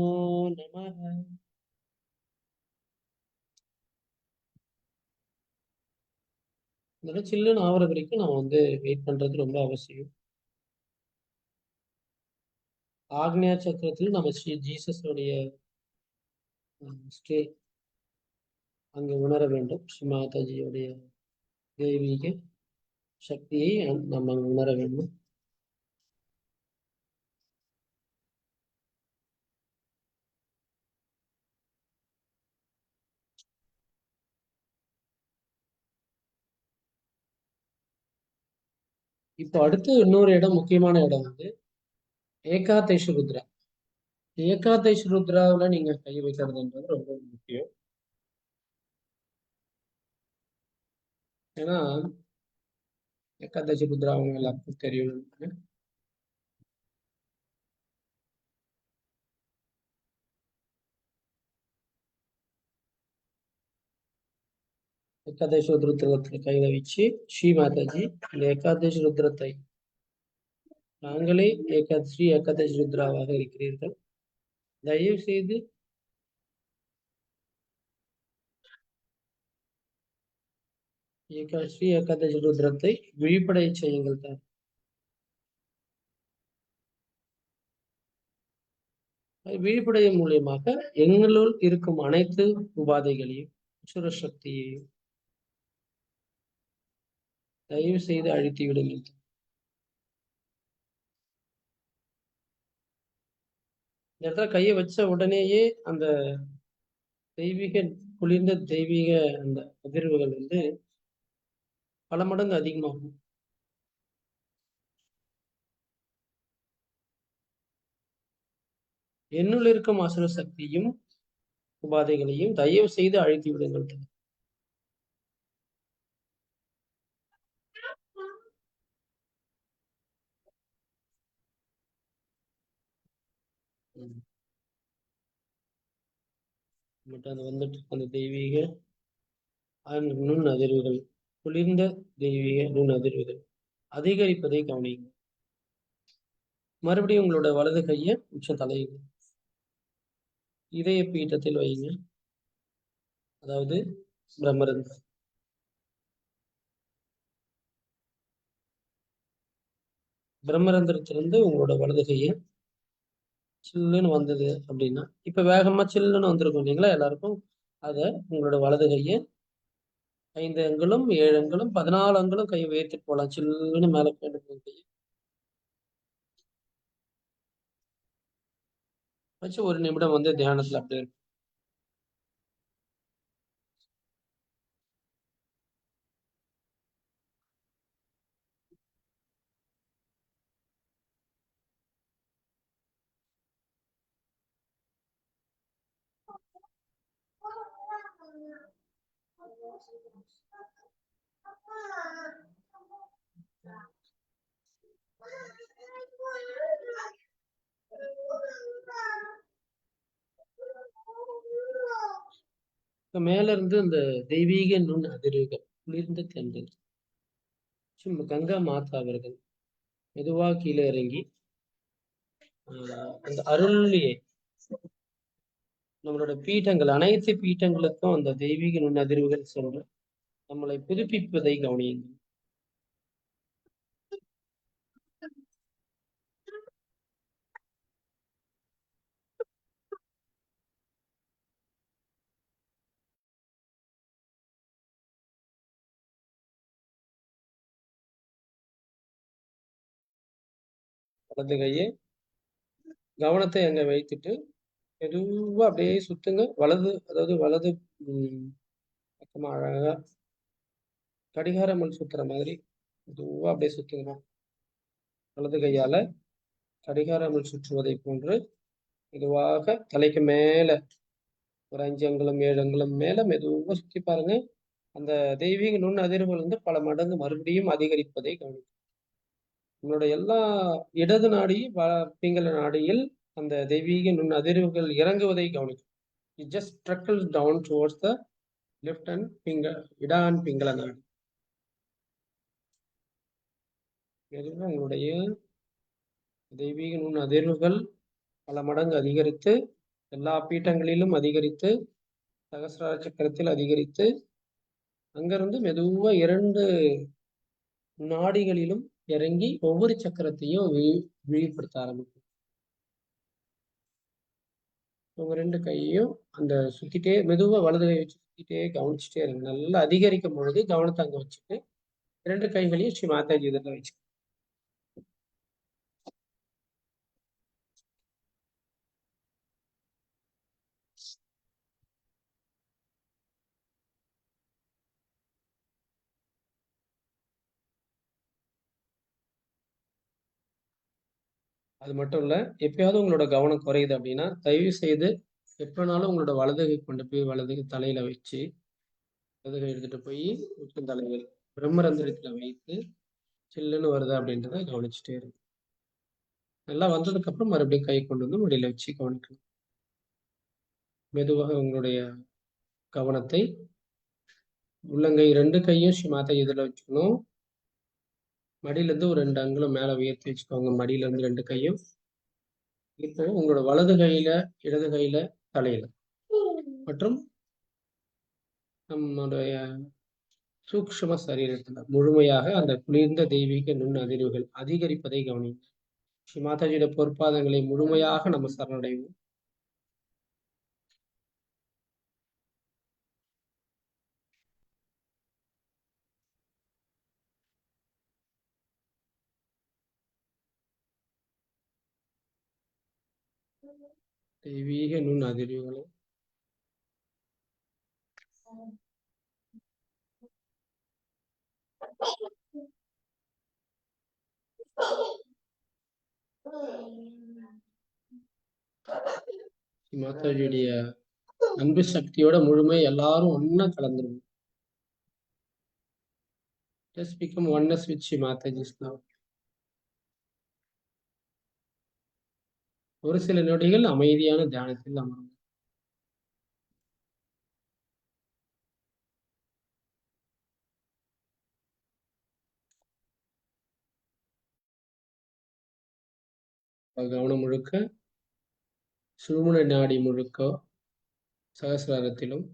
Namaha. இந்த சில்லுன்னு ஆவற வரைக்கும் நம்ம wait பண்றது ரொம்ப அவசியம். ஆக்ஞா சக்கரத்தில் நம்ம Sri ஜீசஸோடைய stay அங்கே உணர வேண்டும். ஸ்ரீ மாதாஜியோடைய தெய்வீக சக்தியை நம்ம உணர வேண்டும். இப்போ அடுத்து இன்னொரு இடம், முக்கியமான இடம் ஏகாதேஷ ருத்ரா. ஏகாதேஷ ருத்ராவில் நீங்க கை வைக்கிறதுன்றது ரொம்ப முக்கியம். ஏன்னா ஏகாதேஷ ருத்ரா அவங்க எல்லாருக்கும் தெரியும். ஏகாதேஷ ருத்ரத்தில் கையில வச்சு ஸ்ரீ மாதாஜி இந்த ஏகாதேஷ ருத்ரத்தை நாங்களே ஸ்ரீ ஏகாதேஷ ருத்ராவாக இருக்கிறீர்கள், தயவு செய்து ஸ்ரீ ஏகாதேஷ ருத்ரத்தை விழிப்படைய செய்யுங்கள் தான். விழிப்படைய மூலியமாக எங்களுள் இருக்கும் அனைத்து உபாதைகளையும் அசுர சக்தியையும் தயவு செய்து அழித்து விடுங்கள். இந்த இடத்துல கையை வச்ச உடனேயே அந்த தெய்வீக குளிர்ந்த தெய்வீக அந்த அதிர்வுகள் பல மடங்கு அதிகமாகும். என்னுள் இருக்கும் அசுர சக்தியும் உபாதைகளையும் தயவு செய்து அழித்து விடுங்கள். அந்த தெய்வீக நுண் அதிர்வுகள், குளிர்ந்த தெய்வீக நுண் அதிர்வுகள் அதிகரிப்பதை கவனிங்க. மறுபடியும் உங்களோட வலது கையை உச்ச தலையில் இதய பீட்டத்தில் வைங்க, அதாவது பிரம்மரந்திரம். பிரம்மரந்திரத்திலிருந்து உங்களோட வலது கையை சில்லுன்னு வந்தது அப்படின்னா, இப்ப வேகமா சில்லுன்னு வந்திருக்கும் இல்லைங்களா எல்லாருக்கும், அத உங்களோட வலது கையை 5 அங்குலம் 7 அங்குலம் 14 அங்குலம் கையை உயர்த்திட்டு போகலாம். சில்லுன்னு மேல கொண்டு போய் வச்சு 1 நிமிடம் தியானத்துல அப்படியே இருக்கும். மேல இருந்து இந்த தெய்வீக நுண் அதிர்வுகள், குளிர்ந்த தென்றல், சும்மா கங்கா மாதா அவர்கள் மெதுவா கீழே இறங்கி அந்த அருள்லையே நம்மளோட பீட்டங்கள், அனைத்து பீட்டங்களுக்கும் அந்த தெய்வீக நுண் அதிர்வுகள் சென்று நம்மளை புதுப்பிப்பதை கவனியுங்கள். வலது கையை கவனத்தை அங்க வைத்துட்டு மெதுவா அப்படியே சுத்துங்க. வலது, அதாவது வலது பக்கமா அழகா கடிகாரமல் சுத்துற மாதிரி மெதுவா அப்படியே சுத்துங்க. வலது கையால கடிகாரமல் சுற்றுவதை போன்று மெதுவாக தலைக்கு மேல ஒரு 5 அங்குலம் 7 அங்குலம் மேல மெதுவா சுத்தி பாருங்க. அந்த தெய்வீக நுண் அதிர்வுகள் வந்து பல மடங்கு மறுபடியும் அதிகரிப்பதை கவனிக்கும். உங்களுடைய எல்லா இடது நாடி பிங்கள நாடியில் அந்த தெய்வீக நுண் அதிர்வுகள் இறங்குவதை கவனிக்கும். It just trickles down towards the left and இட and பிங்கள நாடி. மெதுவா உங்களுடைய தெய்வீக நுண் அதிர்வுகள் பல மடங்கு அதிகரித்து எல்லா பீட்டங்களிலும் அதிகரித்து சகசிரார சக்கரத்தில் அதிகரித்து அங்கிருந்து மெதுவா 2 நாடிகளிலும் இறங்கி ஒவ்வொரு சக்கரத்தையும் விழிப்படுத்த ஆரம்பிக்கும். உங்க 2 கையையும் அந்த சுத்திட்டே மெதுவா வலது கை வச்சு சுத்திட்டே கவனிச்சுட்டே இருங்க. நல்லா அதிகரிக்கும் பொழுது கவனத்தை அங்க வச்சுட்டு 2 கைகளையும் ஸ்ரீ மாதாஜி இதில் வச்சு அது மட்டும் இல்ல, எப்பயாவது உங்களோட கவனம் குறையுது அப்படின்னா, தயவு செய்து எப்பனாலும் உங்களோட வலது கை கொண்டு போய் வலது தலையில வச்சு, வலது கை எடுத்துட்டு போய் உச்சந்தலையில் பிரம்மரந்திரத்துல வைத்து சில்லுன்னு வருதா அப்படின்றத கவனிச்சுட்டே இருக்கு. நல்லா வந்ததுக்கு அப்புறம் மறுபடியும் கை கொண்டு வந்து மடியில வச்சு கவனிக்கணும். மெதுவாக உங்களுடைய கவனத்தை உள்ளங்கை 2 கையும் ஸ்ரீ மாதாஜி இதில் வச்சுக்கணும். மடியில இருந்து ஒரு 2 அங்குலம் மேல உயர்த்தி வச்சுக்கோங்க. மடியில இருந்து 2 கையும். இப்போ உங்களோட வலது கையில, இடது கையில, தலையில மற்றும் நம்முடைய சூக்ஷ்ம சரீரத்துல முழுமையாக அந்த குளிர்ந்த தெய்வீக நுண் அதிர்வுகள் அதிகரிப்பதை கவனிங்க. ஸ்ரீ மாதாஜியோட பொற்பாதங்களை முழுமையாக நம்ம சரணடைவோம். தெய்வீக நுண் அதிர்வுகளை ஸ்ரீ மாதாஜியுடைய அன்பு சக்தியோட முழுமை எல்லாரும் ஒன்னா கலந்துருவோம். Just become oneness with Shri Mataji's love. ஒரு சில நொடிகள் அமைதியான தியானத்தில் அமரும். கவனம் முழுக்க சுழுமுனை நாடி முழுக்க சகசிராரத்திலும்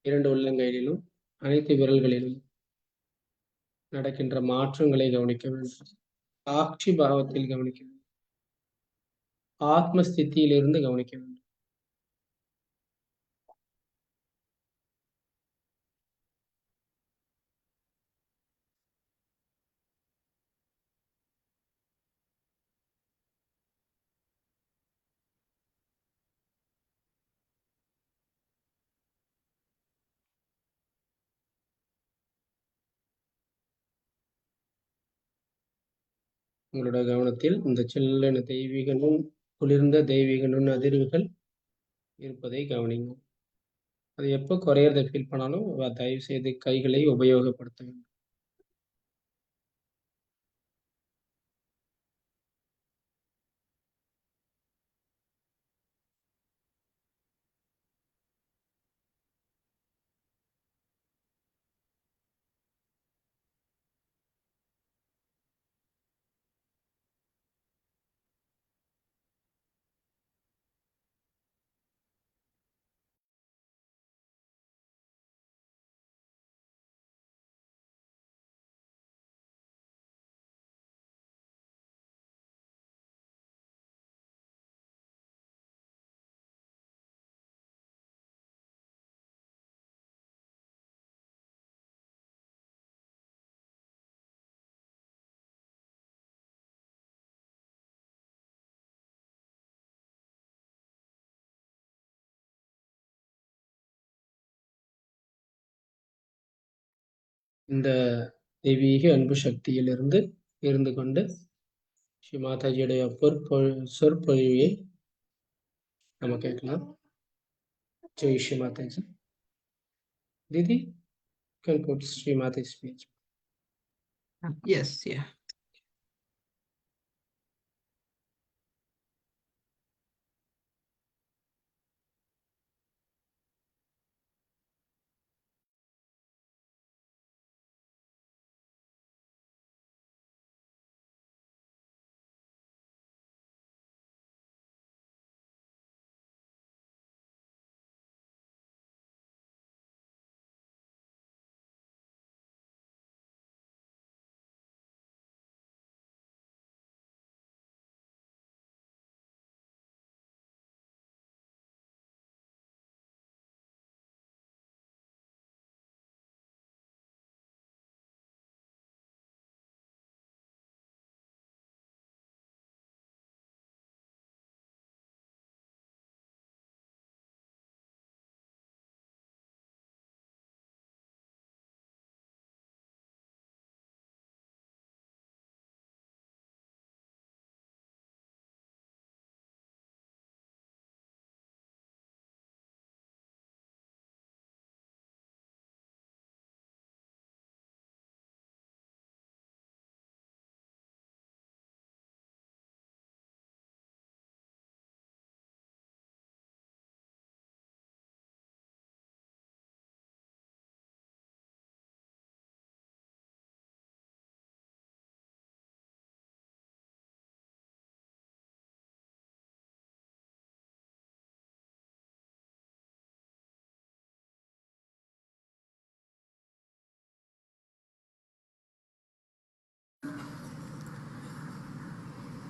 2 உள்ளங்கையிலும் அனைத்து விரல்களிலும் நடக்கின்ற மாற்றங்களை கவனிக்க வேண்டும். சாட்சி பாவத்தில் கவனிக்க வேண்டும். ஆத்ம ஸ்திதியிலிருந்து கவனிக்க வேண்டும். உங்களோட கவனத்தில் இந்த சில்லன தெய்வீக நுண் குளிர்ந்த தெய்வீக நுண் அதிர்வுகள் இருப்பதை கவனிங்க. அது எப்போ குறையறதை ஃபீல் பண்ணாலும் தயவு செய்து கைகளை உபயோகப்படுத்த வேண்டும். இந்த தெய்வீக அன்பு சக்தியிலிருந்து இருந்து கொண்டு ஸ்ரீ மாதாஜியுடைய சொற்பொழிவை நம்ம கேட்கலாம். Jai Shri Mataji. Didi, you can put Sri Mata's speech. Yes, yeah.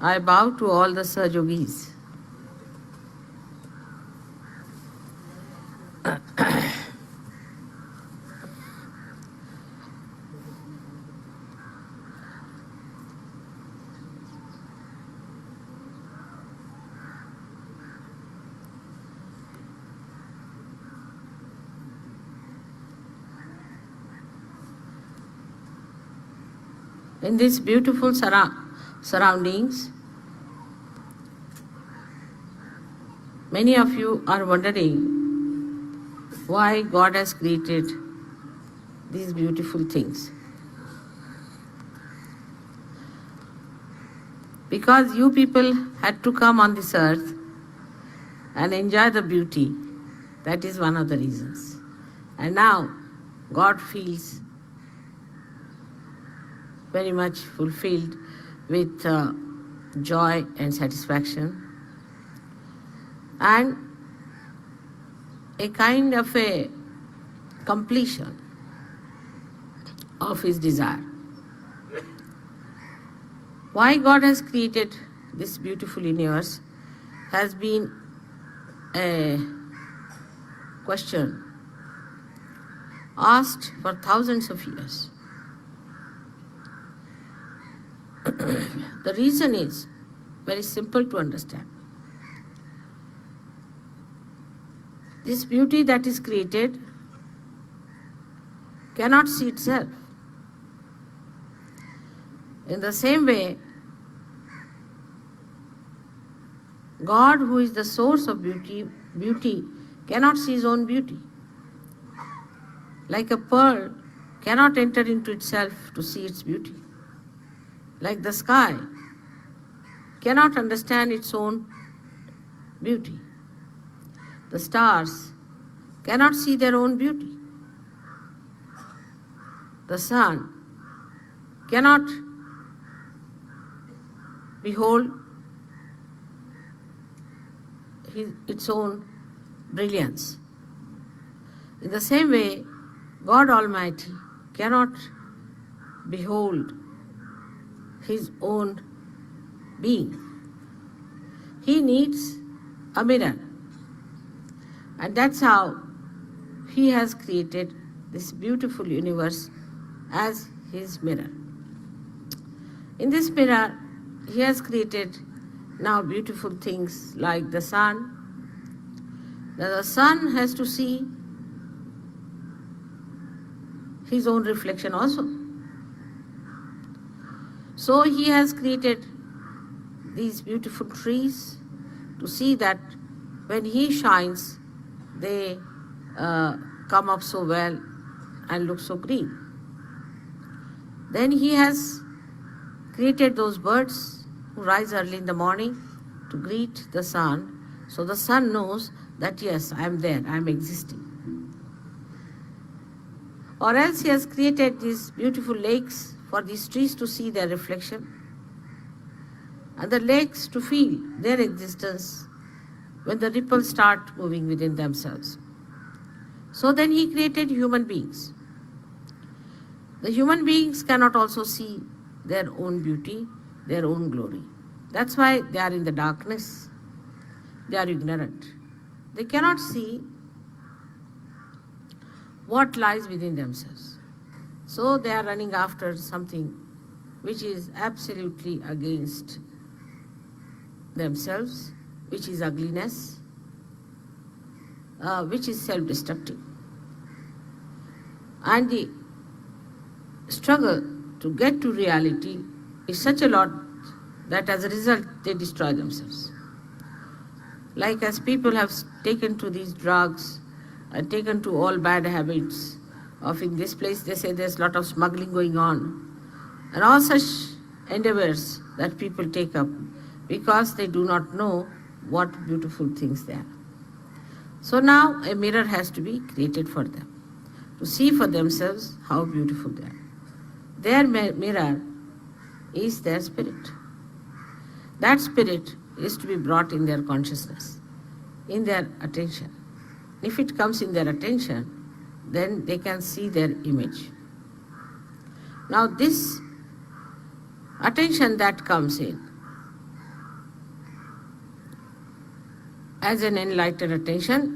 I bow to all the Sahajogis. In these beautiful surroundings, many of you are wondering why God has created these beautiful things. Because you people had to come on this earth and enjoy the beauty. That is one of the reasons. And now God feels very much fulfilled with joy and satisfaction and a kind of a completion of his desire. Why God has created this beautiful universe has been a question asked for thousands of years. The reason is very simple to understand. This beauty that is created cannot see itself. In the same way, God, who is the source of beauty cannot see his own beauty. Like a pearl cannot enter into itself to see its beauty. Like the sky cannot understand its own beauty. The stars cannot see their own beauty. The sun cannot behold its own brilliance. In the same way, God Almighty cannot behold his own being. He needs a mirror. And that's how he has created this beautiful universe as his mirror. In this mirror, he has created now beautiful things like the sun. Now the sun has to see his own reflection also. So he has created these beautiful trees to see that when he shines, they come up so well and look so green. Then he has created those birds who rise early in the morning to greet the sun, so the sun knows that yes, I am there, I am existing. Or else he has created these beautiful lakes for these trees to see their reflection, and the lakes to feel their existence when the ripples start moving within themselves. So then he created human beings. The human beings cannot also see their own beauty, their own glory. That's why they are in the darkness. They are ignorant. They cannot see what lies within themselves. So they are running after something which is absolutely against themselves, which is ugliness, which is self-destructive. And the struggle to get to reality is such a lot that as a result they destroy themselves. Like as people have taken to these drugs and taken to all bad habits of in this place they say there's a lot of smuggling going on and all such endeavors that people take up because they do not know what beautiful things they are. So now a mirror has to be created for them to see for themselves how beautiful they are. Their mirror is their spirit. That spirit is to be brought in their consciousness, in their attention. If it comes in their attention, then they can see their image. Now this attention that comes in as an enlightened attention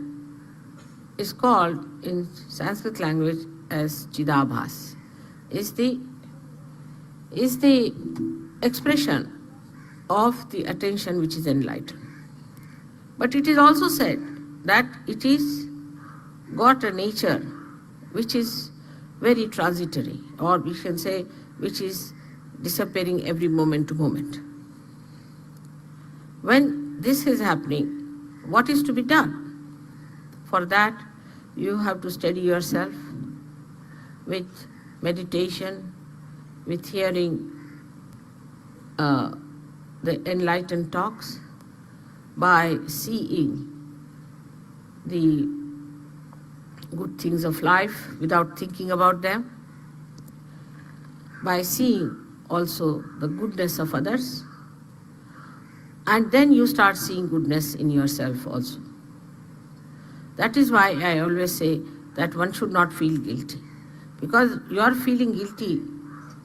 is called in Sanskrit language as Chidabhas, is the expression of the attention which is enlightened. But it is also said that it is got a nature which is very transitory, or we can say which is disappearing every moment to moment. When this is happening, what is to be done? For that, you have to steady yourself with meditation, with hearing the enlightened talks, by seeing the good things of life without thinking about them, by seeing also the goodness of others, and then you start seeing goodness in yourself also. That is why I always say that one should not feel guilty, because you are feeling guilty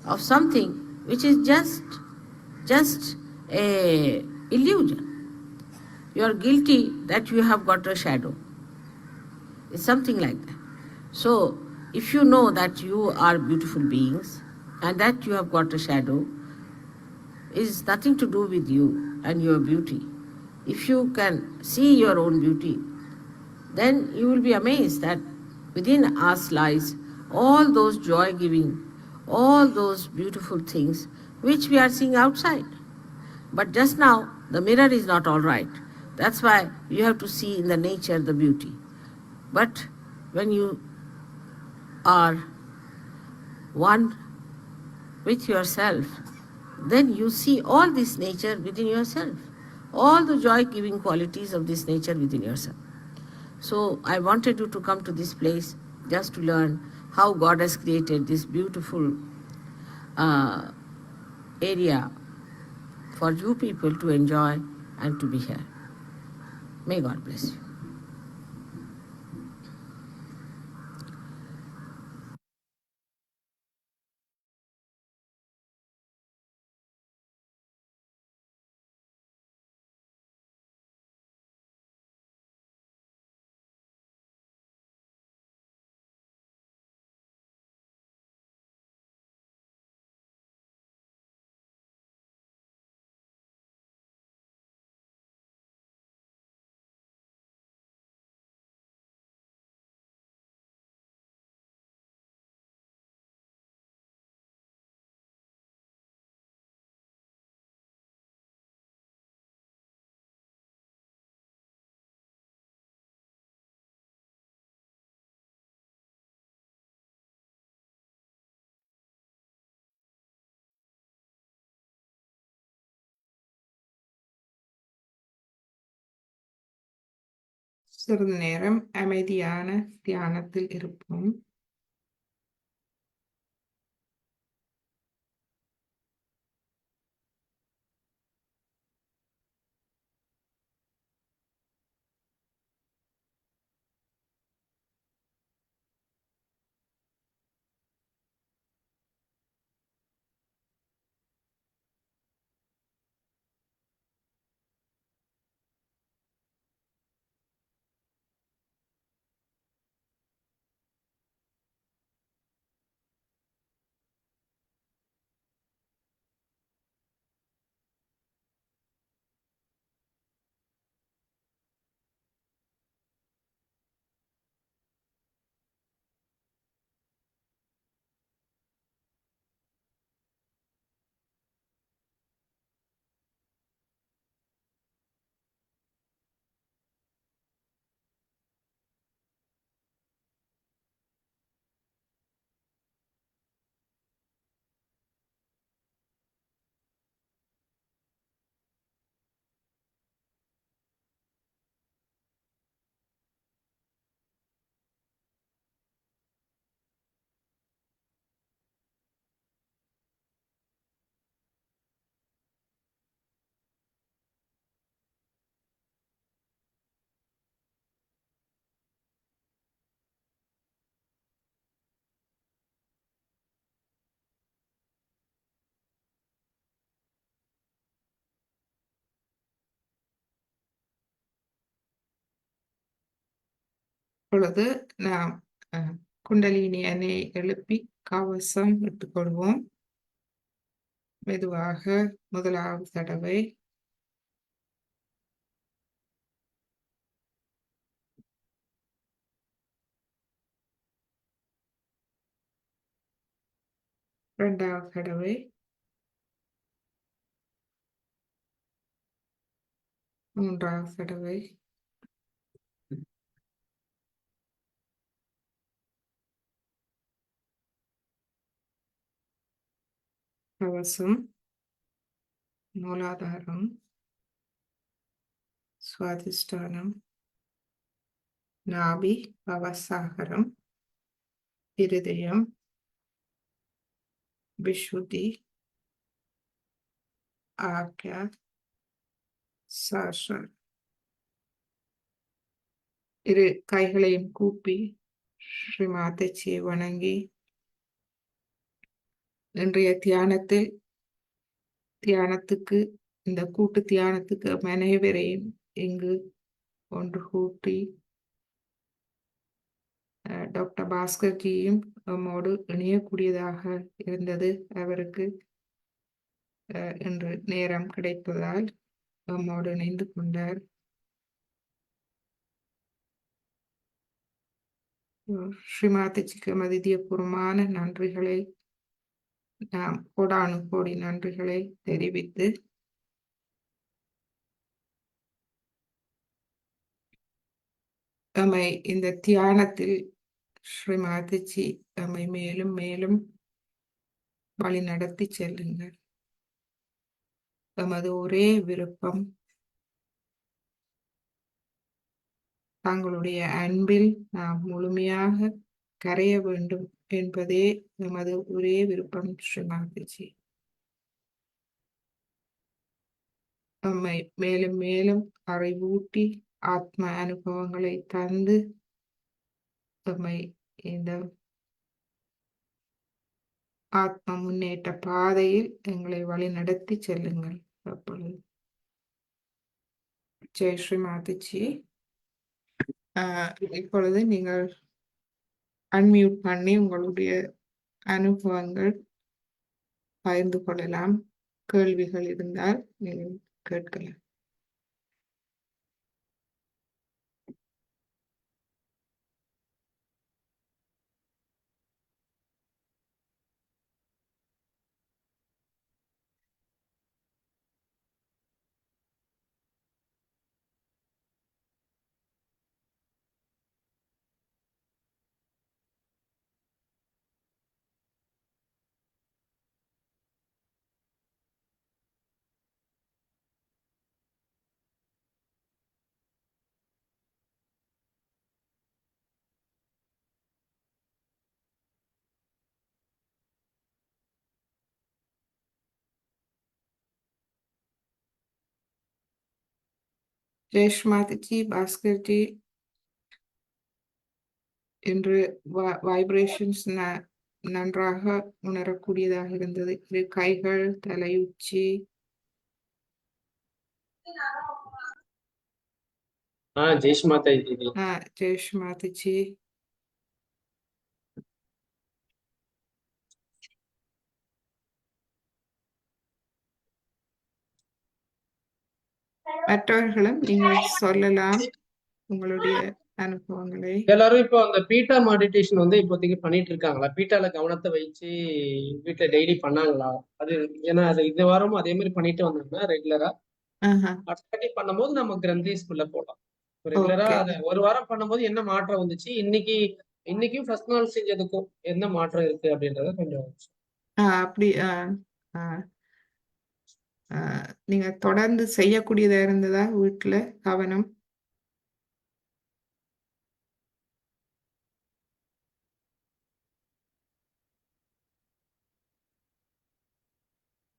of something which is just a illusion. You are guilty that you have got a shadow. It's something like that. So if you know that you are beautiful beings and that you have got a shadow, is nothing to do with you and your beauty. If you can see your own beauty, then you will be amazed that within us lies all those joy-giving, all those beautiful things which we are seeing outside. But just now, the mirror is not all right. That's why you have to see in the nature the beauty. But when you are one with yourself, then you see all this nature within yourself, all the joy-giving qualities of this nature within yourself. So I wanted you to come to this place just to learn how God has created this beautiful area for you people to enjoy and to be here. May God bless you. சிறிது நேரம் அமைதியான தியானத்தில் இருப்போம். இப்பொழுது நாம் குண்டலினி அணையை எழுப்பி கவசம் இட்டுக்கொள்வோம். மெதுவாக முதலாவது தடவை, இரண்டாவது தடவை, மூன்றாவது தடவை, கவசம், மூலாதாரம், சுவாதிஷ்டானம், நாபி, பவசாகரம், இருதயம், விஷுதி, ஆக்யா, சாஷா. இரு கைகளையும் கூப்பி ஸ்ரீமாதைச்சியை வணங்கி இன்றைய தியானத்துக்கு இந்த கூட்டு தியானத்துக்கு அனைவரையும் இங்கு ஒன்று கூட்டி டாக்டர் பாஸ்கர்ஜியும் நம்மோடு இணையக்கூடியதாக இருந்தது. அவருக்கு இன்று நேரம் கிடைத்ததால் நம்மோடு இணைந்து கொண்டார். ஸ்ரீமாதைச்சிக்கு மதியபூர்வமான நன்றிகளை, நாம் கோடானு கோடி நன்றிகளை தெரிவித்து நம்மை இந்த தியானத்தில் ஸ்ரீமாதைச்சி நம்மை மேலும் மேலும் வழி நடத்தி செல்லுங்கள். தமது ஒரே விருப்பம் தங்களுடைய அன்பில் நாம் முழுமையாக கரைய வேண்டும் என்பதே நமது ஒரே விருப்பம். ஸ்ரீமாதைச்சி நம்மை மேலும் மேலும் அறிவூட்டி ஆத்ம அனுபவங்களை தந்து நம்மை இந்த ஆத்ம முன்னேற்ற பாதையில் எங்களை வழி நடத்தி செல்லுங்கள். அப்பொழுது ஜெய் ஸ்ரீ மாதாஜி. இப்பொழுது நீங்கள் அன்மியூட் பண்ணி உங்களுடைய அனுபவங்கள் பகிர்ந்து கொள்ளலாம். கேள்விகள் இருந்தால் நீங்கள் கேட்கலாம். ஜெயஷ் மாதாஜி, பாஸ்கர்ஜி என்று வைப்ரேஷன்ஸ் நன்றாக உணரக்கூடியதாக இருந்தது. இரு கைகள், தலையுச்சி, ஜெய்ஷ் மாதா தீதி. ஜெயஷ் மாதாஜி. மற்றவர்களும் நீங்கள் சொல்லலாம் உங்களுடைய அனுபவங்களை. எல்லாரும் இப்போ அந்த பீட்டா மெடிடேஷன் வந்து இப்போதைக்கு பண்ணிட்டு இருக்காங்களா? பீட்டால கவனத்தை வச்சு வீட்டுல டெய்லி பண்ணாங்களா? அது ஏன்னா அது இந்த வாரமும் அதே மாதிரி பண்ணிட்டு வந்தாங்கன்னா ரெகுலரா அடுத்த பண்ணும்போது நம்ம கிரந்தீஸ்குள்ள போலாம். ரெகுலரா அதை ஒரு வாரம் பண்ணும்போது என்ன மாற்றம் வந்துச்சு, இன்னைக்கும் ஃபர்ஸ்ட் நாள் செஞ்சதுக்கும் என்ன மாற்றம் இருக்கு அப்படின்றத கொஞ்சம் அப்படி நீங்க தொடர்ந்து செய்யக்கூடியதா இருந்ததா வீட்டுல கவனம்?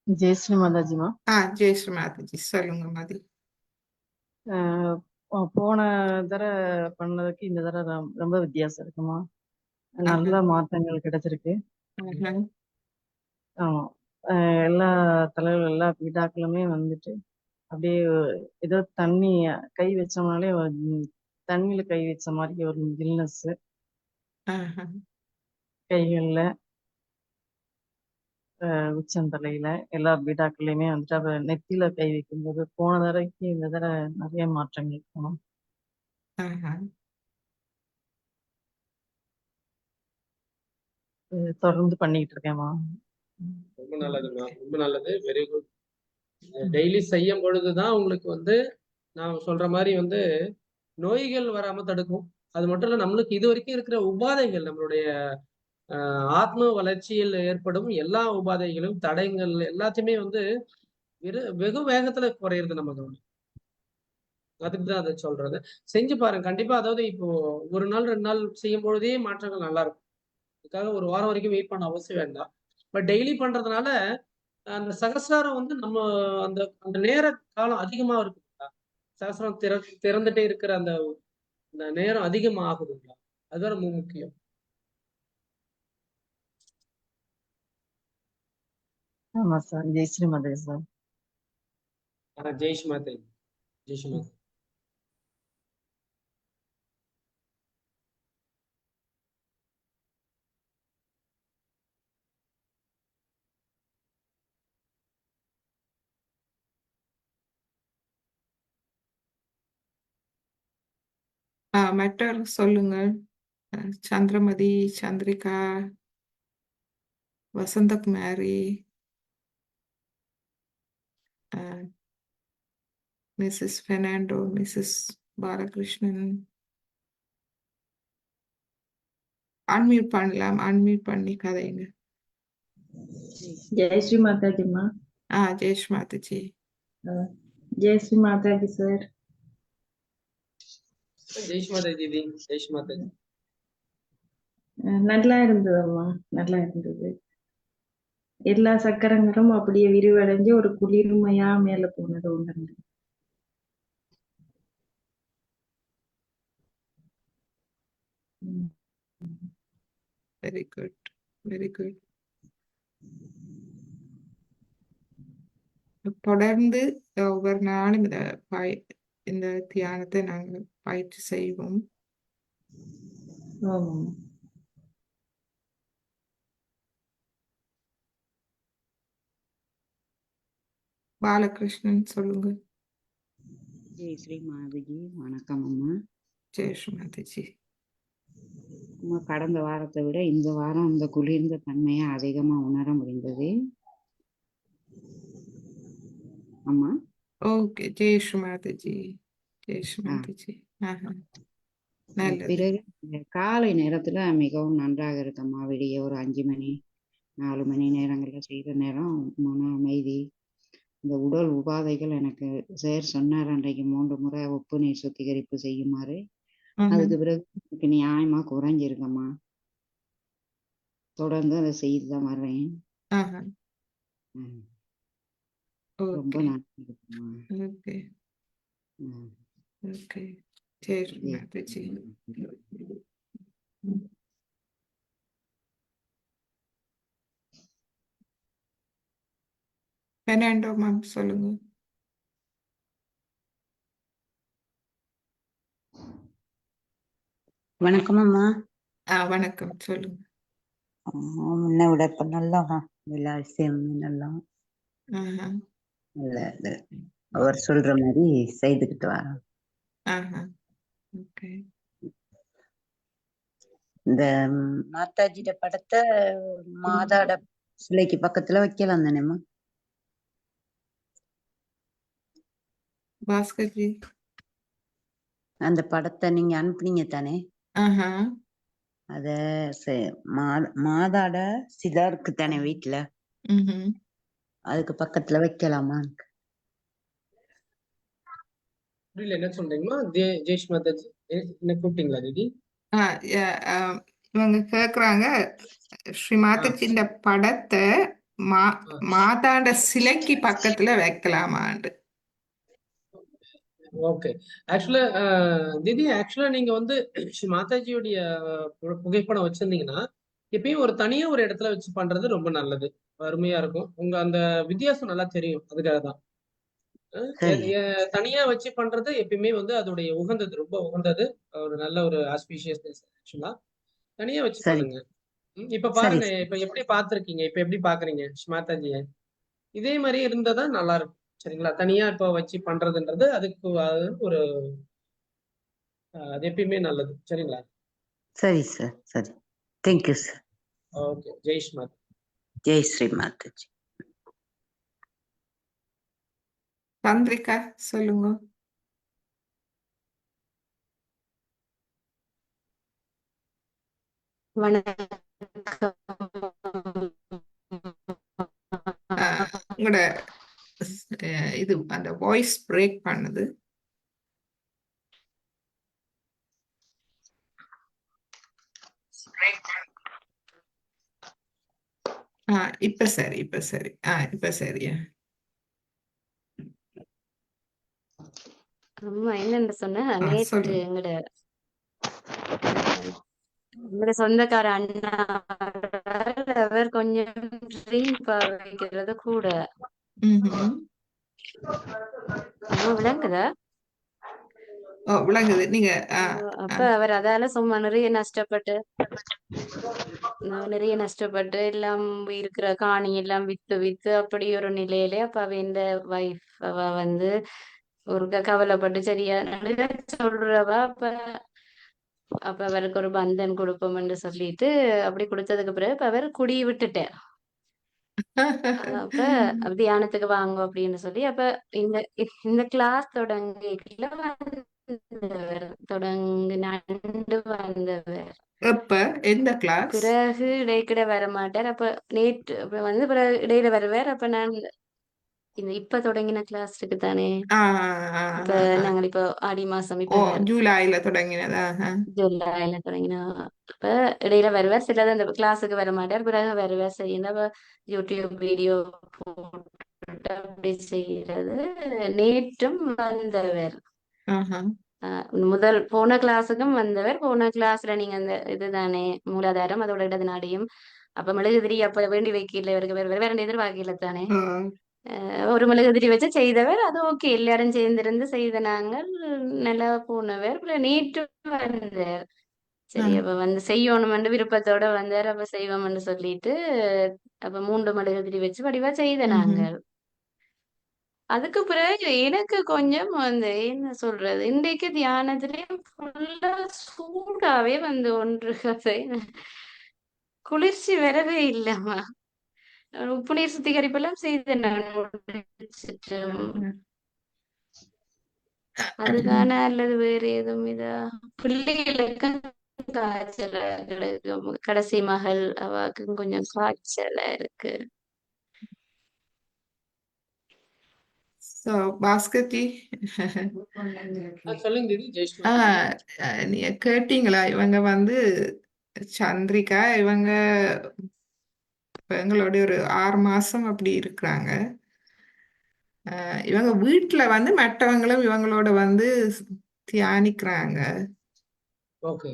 ஜெயஸ்ரீ மாதாஜிமா. ஜெயஸ்ரீ மாதாஜி சொல்லுங்க மதி. போன தடவை பண்ணதுக்கு இந்த தடவை ரொம்ப வித்தியாசம் இருக்குமா? நல்ல மாற்றங்கள் கிடைச்சிருக்கு. ஆமா, எல்லா தலைவர்கள் எல்லா பீட்டாக்களுமே வந்துட்டு அப்படியே ஏதோ தண்ணி கை வச்சோம்னாலே தண்ணியில கை வச்ச மாதிரி ஒரு கில்னஸ் கைகள்ல, உச்சந்தலையில எல்லா பீட்டாக்கள்லயுமே வந்துட்டு அவ நெத்தியில கை வைக்கும்போது போன தடவைக்கு இந்த தடவை நிறைய மாற்றங்கள் இருக்கணும். தொடர்ந்து பண்ணிட்டு இருக்கேன்மா. ரொம்ப நல்லதுமா, ரொம்ப நல்லது. Very good. டெய்லி செய்யும் பொழுதுதான் உங்களுக்கு வந்து நான் சொல்ற மாதிரி வந்து நோய்கள் வராம தடுக்கும். அது மட்டும் இல்ல, நம்மளுக்கு இது வரைக்கும் இருக்கிற உபாதைகள், நம்மளுடைய ஆத்ம வளர்ச்சியில் ஏற்படும் எல்லா உபாதைகளும் தடயங்கள் எல்லாத்தையுமே வந்து வெகு வேகத்துல குறையிறது நமக்கு. அதுக்குதான் அதை சொல்றது. செஞ்சு பாருங்க கண்டிப்பா. அதாவது இப்போ ஒரு நாள் 2 நாள் செய்யும் பொழுதே மாற்றங்கள் நல்லா இருக்கும். அதுக்காக ஒரு வாரம் வரைக்கும் வெயிட் பண்ண அவசியம் வேண்டாம். பட் டெய்லி பண்றதுனால அந்த சகசிராரம் வந்து நம்ம அந்த அந்த நேர காலம் அதிகமா இருக்குங்களா? சகசிரம் திறந்துட்டே இருக்கிற அந்த நேரம் அதிகமா ஆகுதுங்களா? அதுதான் ரொம்ப முக்கியம். ஆமா சார். ஜெயஸ்ரீ மாதா சார். ஜெய்ஷ் மாதா. ஜெய்ஷ் மாதா. மற்றவர்கள் சொல்லுங்கள். Chandramathi, Chandrika, Vasanthakumari, Mrs Fernando, Mrs Balakrishnan. Unmute பண்ணலாம், அன்மியூட் பண்ணி கதைங்க. ஜெயஸ்ரீ மாதாஜிமா. ஜெயஸ்ரீ மாதாஜி. ஜெயஸ்ரீ மாதாஜி சார். ஜெய்ஷ் மாதா தீதி. ஜெய்ஷ் மாதா. நல்லா இருந்ததம்மா, நல்லா இருந்தது. எல்லா சக்கரங்களும் அப்படியே விரிவடைஞ்சு ஒரு குளிர்மையா மேல போனது உணர்ந்து. Very good, very good. தொடர்ந்து ஒவ்வொரு நாளும் இந்த தியானத்தை நாங்கள் பயிற்சி செய்வோம். பாலகிருஷ்ணன் சொல்லுங்க. ஜெய் ஸ்ரீ மாதாஜி. வணக்கம் அம்மா. ஜெய் ஸ்ரீ மாதாஜி. அம்மா, கடந்த வாரத்தை விட இந்த வாரம் அந்த குளிர்ந்த தன்மையை அதிகமா உணர முடிந்தது அம்மா. ஓகே, ஜெய் ஸ்ரீ மாதாஜி. ஜெய் ஸ்ரீ மாதாஜி. பிறகு காலை நேரத்துல மிகவும் நன்றாக இருக்கம்மா. விடிய ஒரு 5 மணி 4 மணி நேரங்கள்ல செய்யற நேரம் மன அமைதி. இந்த உடல் உபாதைகள் எனக்கு சேர் சொன்னார் அன்றைக்கு 3 முறை உப்பு நீர் சுத்திகரிப்பு செய்யுமாறு. அதுக்கு பிறகு எனக்கு நியாயமா குறைஞ்சிருக்கம்மா. தொடர்ந்து அதை செய்துதான் வர்றேன். ரொம்ப நன்றி இருக்குமா. ஓகே. சரி மாதாஜி. பெர்னாண்டோ மேம் சொல்லுங்க. வணக்கம் அம்மா. வணக்கம் சொல்லுங்க. முன்ன விட இப்ப நல்லா எல்லா விஷயமும் நல்லா ஆஹா, நல்ல இது அவர் சொல்ற மாதிரி செய்துக்கிட்டு வரோம். ஆஹா, ஓகே. இந்த மாதாஜியோட படத்தை மாதாட சிலைக்கு பக்கத்துல வைக்கலாம் தானேம்மா? பாஸ்கர்ஜி. அந்த படத்தை நீங்க அனுப்புனீங்க தானே? ஆஹா, அத மாதாட சிலா இருக்கு தானே வீட்டுல, ம்ஹும். அதுக்கு பக்கத்துல வைக்கலாமா? புரியல, என்ன சொல்றீங்களா? ஜெய்ஷ் மாதாஜி என்ன கூப்பிட்டீங்களா தீதி? இவங்க கேக்குறாங்க ஸ்ரீ மாதாஜியின் படத்தை மாதாண்ட சிலைக்கு பக்கத்துல வைக்கலாமாண்டு. ஓகே. ஆக்சுவலா தீதி, ஆக்சுவலா நீங்க வந்து ஸ்ரீ மாதாஜியுடைய புகைப்படம் வச்சிருந்தீங்கன்னா எப்பயும் ஒரு தனியா ஒரு இடத்துல வச்சு பண்றது ரொம்ப நல்லது, அருமையா இருக்கும். உங்க அந்த வித்தியாசம் நல்லா தெரியும். அதுக்காக தான் தனியா வச்சு பண்றது எப்பயுமே வந்து அதோடைய உகந்தது, ரொம்ப உகந்தது. ஒரு நல்ல ஒரு ஆஸ்பீஷியஸ்னஸ். ஆக்சுவலா தனியா வச்சு பண்ணுங்க. இப்ப பாருங்க, இப்ப எப்படி பாத்திருக்கீங்க, இப்ப எப்படி பாக்குறீங்க மாதாஜிய? இதே மாதிரி இருந்ததா நல்லா இருக்கும். சரிங்களா? தனியா இப்ப வச்சு பண்றதுன்றது அதுக்கு ஒரு அது எப்பயுமே நல்லது. சரிங்களா? சரி சார், சரி. Thank you sir. ஓகே. ஜெய் ஸ்ரீ மாதா. ஜெய் ஸ்ரீ மாதாஜி. சந்திரிகா சொல்லுங்க. உங்களோட இது அந்த வாய்ஸ் பிரேக் பண்ணுது. இப்ப சரி, இப்ப சரி. இப்ப சரியா. அம்மா என்னன்னு சொன்ன, நேற்று சொல்லுங்க. எங்கட சொந்தக்கார அண்ணா அவர் கொஞ்சம் ட்ரிங்க் வைக்கிறது கூட. அம்மா விளங்குதா? விளங்குது. நீங்க அப்ப அவர் அதால சும்மா நிறைய நஷ்டப்பட்டு எல்லாம் இருக்கிற காணி எல்லாம் வித்து வித்து அப்படி ஒரு நிலையிலே அப்ப அவ வைஃப் அவ வந்து ஒரு கவலைப்பட்டு சரியா சொல்றவ. அப்ப அவருக்கு ஒரு பந்தன் கொடுப்போம்னு சொல்லிட்டு அப்படி கொடுத்ததுக்கு பிறகு இப்ப அவர் குடியை விட்டுட்டார். அப்ப தியானத்துக்கு வாங்க அப்படின்னு சொல்லி அப்ப இந்த இந்த கிளாஸ் தொடங்கினாண்டு வந்தவர். எப்ப எந்த கிளாஸ்? பிறகு இடைக்கிட வர மாட்டார். அப்ப நேற்று வந்து பிறகு இடையில வருவார். அப்ப நான் இப்ப தொடங்கின கிளாஸ் இருக்கு தானே, இப்ப நாங்கள் இப்ப ஆடி மாசம் இப்ப ஜூலைல தொடங்கினதா? ஜூலைல தொடங்கினா அப்ப இடையில வருவார். சிலது அந்த கிளாஸுக்கு வர மாட்டார். பிறகு வருவார். செய்ய யூடியூப் வீடியோ போட்டு அப்படி செய்யறது. நேற்றும் வந்தவர். முதல் போன கிளாஸுக்கும் வந்தவர். போன கிளாஸ்ல நீங்க அந்த இதுதானே மூலாதாரம், அதோட இடது நாடியும் அப்ப மெழுகுதிரி அப்ப வேண்டி வைக்கல, இவருக்கு வேற எதிர்பார்க்கல தானே. ஒரு மெழுகுதிரி வச்சு செய்தவர். அது ஓகே, எல்லாரும் சேர்ந்திருந்து செய்த நாங்கள் நல்லா போனவர். நேற்று வந்தார். சரி அப்ப வந்து செய்யணும்னு விருப்பத்தோட வந்தார். அப்ப செய்வோம்னு சொல்லிட்டு அப்ப 3 மெழுகுதிரி வச்சு வடிவா செய்த நாங்கள். அதுக்கு பிறகு எனக்கு கொஞ்சம் வந்து என்ன சொல்றது, இன்றைக்கு தியானத்திலேயும் ஃபுல்லா சூடாவே வந்து ஒன்று குளிர்ச்சி வரவே இல்லம்மா. உப்பு நீர் சுத்திகரிப்பெல்லாம் செய்து நான் முடிச்சிட்டு. அதுதானே அல்லது வேற எதுவும் இதா? பிள்ளைகளுக்கு காய்ச்சலா கிடக்கு. கடைசி மகள் அவாக்கும் கொஞ்சம் காய்ச்சலா இருக்கு. பாஸ்கர்ஜி சொல்லுங்க தீதி. ஜெய் ஸ்ரீ நீங்க கேட்டீங்களா? இவங்க வந்து சந்திரிகா இவங்க எங்களோட ஒரு 6 மாசம் அப்படி இருக்கிறாங்க. இவங்க வீட்டுல வந்து மற்றவங்களும் இவங்களோட வந்து தியானிக்கிறாங்க. ஓகே.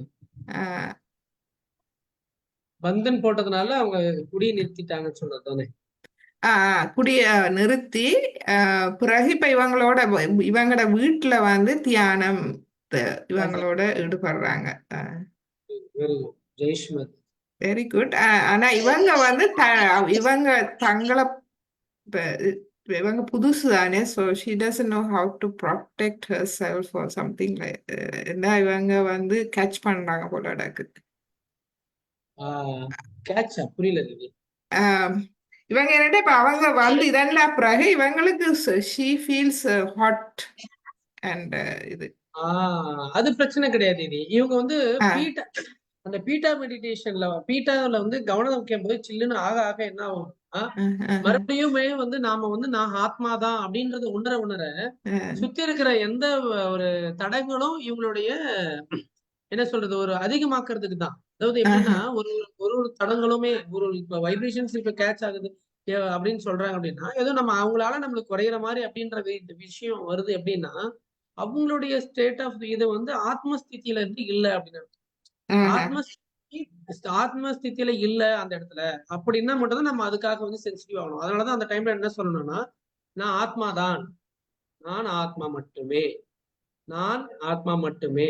ஆஹ் பந்தன் போட்டதுனால அவங்க குடியை நிறுத்திட்டாங்கன்னு சொல்றது தானே? குடிய நிறுத்தி பிறகு இப்ப இவங்களோட வீட்டுல வந்து தியானம் இவங்களோட ஈடுபடுறாங்க. Very good. ஜெய்ஷ்மத். Very good. ஆனா இவங்க வந்து இவங்க தங்களை இவங்க புதுசு தானே. So she doesn't know how to protect herself or something like. என்ன இவங்க வந்து கேட்ச் பண்றாங்க போல எனக்கு. கேட்சா புரியல இது. இவங்க என்னட்டு இப்ப அவங்க வந்து இதெல்லாம் பிறகு இவங்களுக்கு ஷீ ஃபீல்ஸ் ஹாட் அண்ட் இது. அது பிரச்சனை கிடையாது. இது இவங்க வந்து ஆஹ் பீட்டா அந்த பீட்டா மெடிடேஷன்ல பீட்டாவில் வந்து கவனம் வைக்கும் போது சில்லுன்னு ஆக ஆக என்ன ஆகும் மறுபடியுமே வந்து நாம வந்து நான் ஆத்மா தான் அப்படின்றத உணர சுத்தி இருக்கிற எந்த ஒரு தடங்களும் இவங்களுடைய என்ன சொல்றது ஒரு அதிகமாக்குறதுக்கு தான். அதாவது எப்படின்னா ஒரு ஒரு தடங்களுமே ஒரு இப்ப வைப்ரேஷன்ஸ் இப்ப கேட்ச் ஆகுது அப்படின்னு சொல்றாங்க அப்படின்னா ஏதோ நம்ம அவங்களால நம்மளுக்கு குறையிற மாதிரி அப்படின்றது இந்த விஷயம் வருது எப்படின்னா அவங்களுடைய ஸ்டேட் ஆஃப் இது வந்து ஆத்மஸ்திதியில இருந்து இல்லை அப்படின்னு. ஆத்மஸ்திதியில இல்ல அந்த இடத்துல அப்படின்னா மட்டும்தான் நம்ம அதுக்காக வந்து சென்சிட்டிவ் ஆகணும். அதனாலதான் அந்த டைம்ல என்ன சொல்லணும்னா நான் ஆத்மாதான், நான் ஆத்மா மட்டுமே, நான் ஆத்மா மட்டுமே,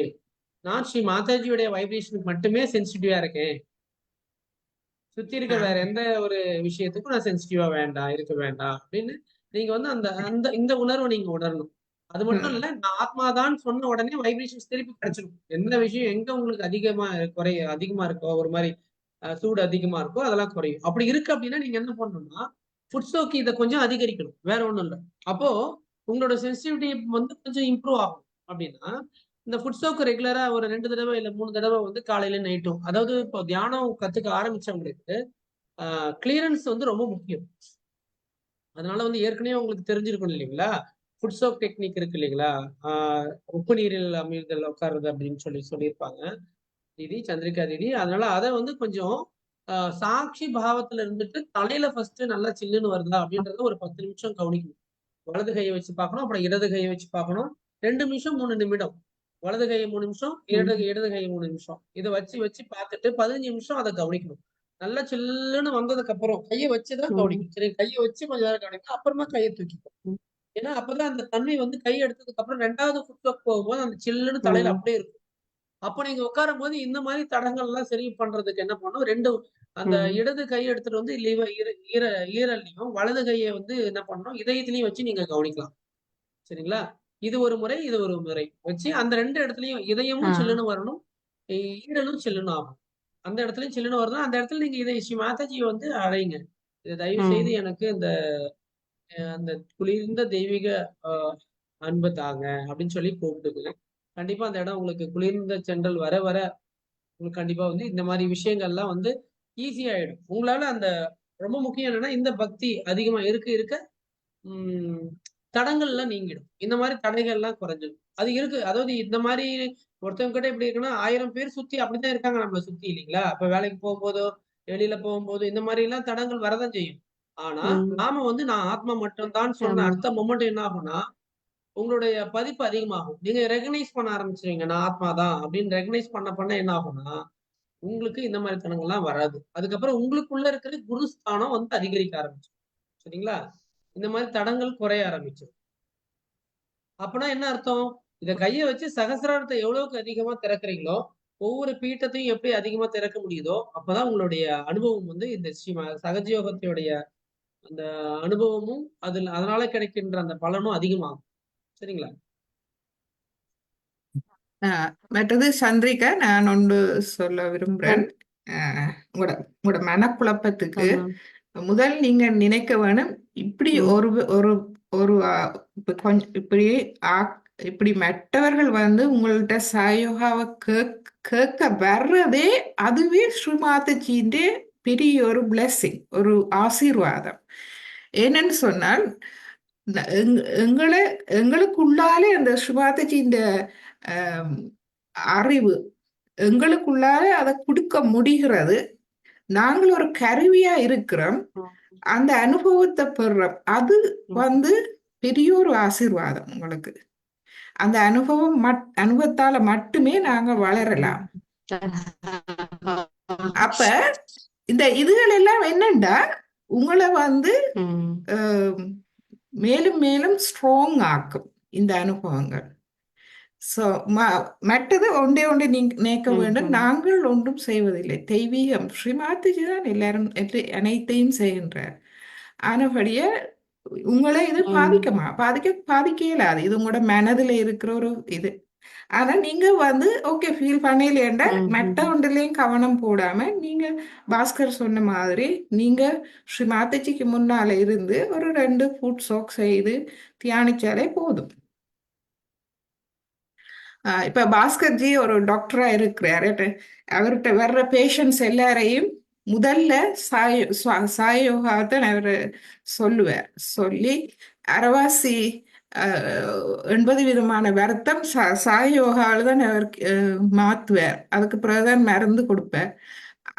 நான் ஸ்ரீ மாதாஜியுடைய வைப்ரேஷனுக்கு மட்டுமே சென்சிட்டிவா இருக்கேன். சுத்தி இருக்க வேற எந்த ஒரு விஷயத்துக்கும் நான் சென்சிட்டிவா இருக்க வேண்டாம் அப்படின்னு நீங்க வந்து அந்த அந்த இந்த உணர்வை நீங்க உணரணும். அது மட்டும் இல்ல நான் ஆத்மாதான் சொன்ன உடனே வைப்ரேஷன்ஸ் திருப்பி கிடைச்சிடும். எந்த விஷயம் எங்க உங்களுக்கு அதிகமா இருக்கோ ஒரு மாதிரி சூடு அதிகமா இருக்கோ அதெல்லாம் குறையும். அப்படி இருக்கு அப்படின்னா நீங்க என்ன பண்ணணும்னா ஃபுட் ஸ்டோக் இதை கொஞ்சம் அதிகரிக்கணும், வேற ஒண்ணும் இல்லை. அப்போ உங்களோட சென்சிட்டிவிட்டி வந்து கொஞ்சம் இம்ப்ரூவ் ஆகும். அப்படின்னா இந்த ஃபுட் ஸ்டோக் ரெகுலரா ஒரு 2 தடவை இல்ல 3 தடவை வந்து காலையில நைட்டும். அதாவது இப்போ தியானம் கத்துக்க ஆரம்பிச்சவங்களுக்கு கிளியரன்ஸ் வந்து ரொம்ப முக்கியம். அதனால வந்து ஏற்கனவே உங்களுக்கு தெரிஞ்சிருக்கும் இல்லைங்களா, ஃபுட் ஸ்டோக் டெக்னிக் இருக்கு இல்லைங்களா, உப்பு நீரில் அமிழ்தல் உட்காருறது அப்படின்னு சொல்லியிருப்பாங்க தீதி, சந்திரிகா தீதி. அதனால அதை வந்து கொஞ்சம் சாட்சி பாவத்துல இருந்துட்டு தலையில ஃபர்ஸ்ட் நல்லா சில்லுன்னு வருதா அப்படின்றத ஒரு 10 நிமிஷம் கவனிக்கணும். வலது கையை வச்சு பார்க்கணும், அப்புறம் இடது கையை வச்சு பார்க்கணும். 2 நிமிஷம் 3 நிமிடம் வலது கையை 3 நிமிஷம், இடது கையை 3 நிமிஷம், இதை வச்சு பார்த்துட்டு 15 நிமிஷம் அதை கவனிக்கணும். நல்லா சில்லுன்னு வந்ததுக்கு அப்புறம் கையை வச்சுதான் கவனிக்கணும். சரி, கையை வச்சு கொஞ்ச நேரம் கவனிக்கணும், அப்புறமா கையை தூக்கிக்கும். ஏன்னா அப்பதான் அந்த தன்மை வந்து கை எடுத்ததுக்கு அப்புறம் 2வது ஃபுட் ஸ்டோக் போகும்போது அந்த சில்லுன்னு தலையில அப்படியே இருக்கும். அப்போ நீங்க உட்காரும் போது இந்த மாதிரி தடங்கள் எல்லாம் சரி பண்றதுக்கு என்ன பண்ணும், அந்த இடது கை எடுத்துட்டு வந்து ஈரல்லையும் வலது கையை வந்து என்ன பண்ணணும் இதயத்திலையும் வச்சு நீங்க கவனிக்கலாம். சரிங்களா, இது ஒரு முறை, இது ஒரு முறை வச்சு அந்த 2 இடத்துலயும் இதயமும் சில்லுன்னு வரணும், ஈரலும் சில்லுன்னு ஆகும். அந்த இடத்துலயும் சில்லுன்னு வரணும். அந்த இடத்துல நீங்க இதை ஸ்ரீ மாதாஜியை வந்து அழைங்க. இதை தயவு செய்து எனக்கு அந்த குளிர்ந்த தெய்வீக அன்பு தாங்க அப்படின்னு சொல்லி கூப்பிட்டுக்குங்க. கண்டிப்பா அந்த இடம் உங்களுக்கு குளிர்ந்த சென்றல் வர உங்களுக்கு கண்டிப்பா வந்து இந்த மாதிரி விஷயங்கள்லாம் வந்து ஈஸியா ஆயிடும். உங்களால அந்த ரொம்ப முக்கியம் என்னன்னா இந்த பக்தி அதிகமா இருக்க தடங்கள்லாம் நீங்கிடும். இந்த மாதிரி தடைகள்லாம் குறைஞ்சிடும். அது இருக்கு. அதாவது இந்த மாதிரி ஒருத்தவங்க கிட்ட எப்படி இருக்குன்னா 1000 பேர் சுத்தி அப்படித்தான் இருக்காங்க நம்மளை சுத்தி இல்லைங்களா. இப்ப வேலைக்கு போகும்போதோ வெளியில போகும்போதோ இந்த மாதிரி எல்லாம் தடங்கள் வரதான் செய்யும். ஆனா நாம வந்து நான் ஆத்மா மட்டும்தான் சொன்ன அடுத்த மொமெண்ட் என்ன ஆகும்னா உங்களுடைய பதிப்பு அதிகமாகும். நீங்க ரெகனைஸ் பண்ண ஆரம்பிச்சிருவீங்க நான் ஆத்மாதான் அப்படின்னு ரெகனைஸ் பண்ண என்ன ஆகும்னா உங்களுக்கு இந்த மாதிரி தனங்கள்லாம் வராது. அதுக்கப்புறம் உங்களுக்குள்ள இருக்கிற குருஸ்தானம் வந்து அதிகரிக்க ஆரம்பிச்சு. சரிங்களா, இந்த மாதிரி தடங்கள் குறைய ஆரம்பிச்சு. அப்படின்னா என்ன அர்த்தம், இத கையை வச்சு சகசிராரத்தை எவ்வளவுக்கு அதிகமா திறக்கிறீங்களோ ஒவ்வொரு பீட்டத்தையும் எப்படி அதிகமா திறக்க முடியுதோ அப்பதான் உங்களுடைய அனுபவம் வந்து இந்த சகஜயோகத்தையுடைய அந்த அனுபவமும் அதனால கிடைக்கின்ற அந்த பலனும் அதிகமாகும். சரிங்களா. மற்றது சந்திரிகா, நான் ஒன்று சொல்ல விரும்புறேன். உங்களோட மனக்குழப்பத்துக்கு முதல் நீங்க நினைக்க வேணும், இப்படி ஒரு ஒரு ஒரு கொஞ்சம் இப்படி மற்றவர்கள் வந்து உங்கள்ட்ட சயோகாவை கேட்க வர்றதே அதுவே ஸ்ரீமாதாஜியின் பெரிய ஒரு பிளெஸிங், ஒரு ஆசீர்வாதம். ஏனென்னு சொன்னால் எங்களுக்குள்ளாலே அந்த ஸ்ரீமாதாஜியின் அறிவு எங்களுக்குள்ளாலே அதை கொடுக்க முடிகிறது. நாங்கள் ஒரு கருவியா இருக்கிறோம், அந்த அனுபவத்தை பெறுறோம். அது வந்து பெரிய ஒரு ஆசீர்வாதம் உங்களுக்கு. அந்த அனுபவத்தால மட்டுமே நாங்க வளரலாம். அப்ப இந்த இதுகள் எல்லாம் என்னண்டா உங்களை வந்து மேலும் மேலும் ஸ்ட்ராங் ஆக்கும் இந்த அனுபவங்கள். ஸோ மற்றது ஒன்றே ஒன்றை நினைக்க வேண்டும், நாங்கள் ஒன்றும் செய்வதில்லை, தெய்வீகம் ஸ்ரீமாத்திஜி தான் எல்லாரும் அனைத்தையும் செய்கின்றார். ஆனபடியே உங்களை இது பாதிக்க இயலாது. இது உங்களோட மனதில் இருக்கிற ஒரு இது. ஆனா நீங்க வந்து ஓகே ஃபீல் பண்ணலையேண்டா மற்ற ஒன்றிலையும் கவனம் போடாம நீங்க பாஸ்கர் சொன்ன மாதிரி நீங்க ஸ்ரீ மாதாஜிக்கு முன்னால இருந்து ஒரு 2 ஃபுட் சோக் செய்து தியானிச்சாலே போதும். இப்ப பாஸ்கர்ஜி ஒரு டாக்டரா இருக்கிறாரு. அவர்கிட்ட வர்ற பேஷண்ட்ஸ் எல்லாரையும் முதல்ல சாயோகாவை அவர் சொல்லுவார். சொல்லி அரவாசி 80 விதமான வருத்தம் சாயோகாவில் தான் அவர் மாத்துவார். அதுக்கு பிறகுதான் மருந்து கொடுப்பார்.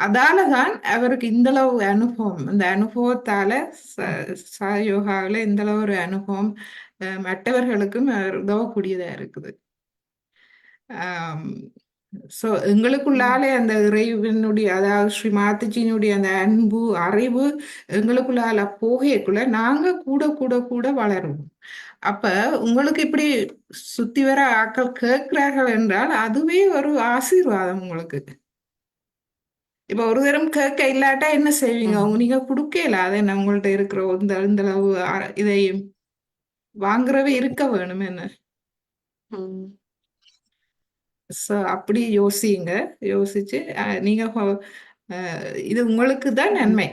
அதாலதான் அவருக்கு இந்தளவு அனுபவம், இந்த அனுபவத்தால சாயோகாவில் இந்தளவு ஒரு அனுபவம் மற்றவர்களுக்கும் உதவக்கூடியதா இருக்குது. ஸோ எங்களுக்குள்ளாலே அந்த இறைவனுடைய, அதாவது ஸ்ரீ மாதாஜியினுடைய அந்த அன்பு அறிவு எங்களுக்குள்ளால போகக்குள்ள நாங்க கூட கூட கூட வளருவோம். அப்ப உங்களுக்கு இப்படி சுத்தி வர ஆக்கள் கேட்கிறார்கள் என்றால் அதுவே ஒரு ஆசீர்வாதம் உங்களுக்கு. இப்ப ஒரு தரம் கேட்க இல்லாட்டா என்ன செய்வீங்க? நீங்க கொடுக்கல அதை என்ன உங்கள்ட்ட இருக்கிற இந்த அளவு இதையும் வாங்குறவே இருக்க வேணும் என்ன. ஸோ அப்படி யோசிங்க. யோசிச்சு நீங்க இது உங்களுக்கு தான் நன்மை.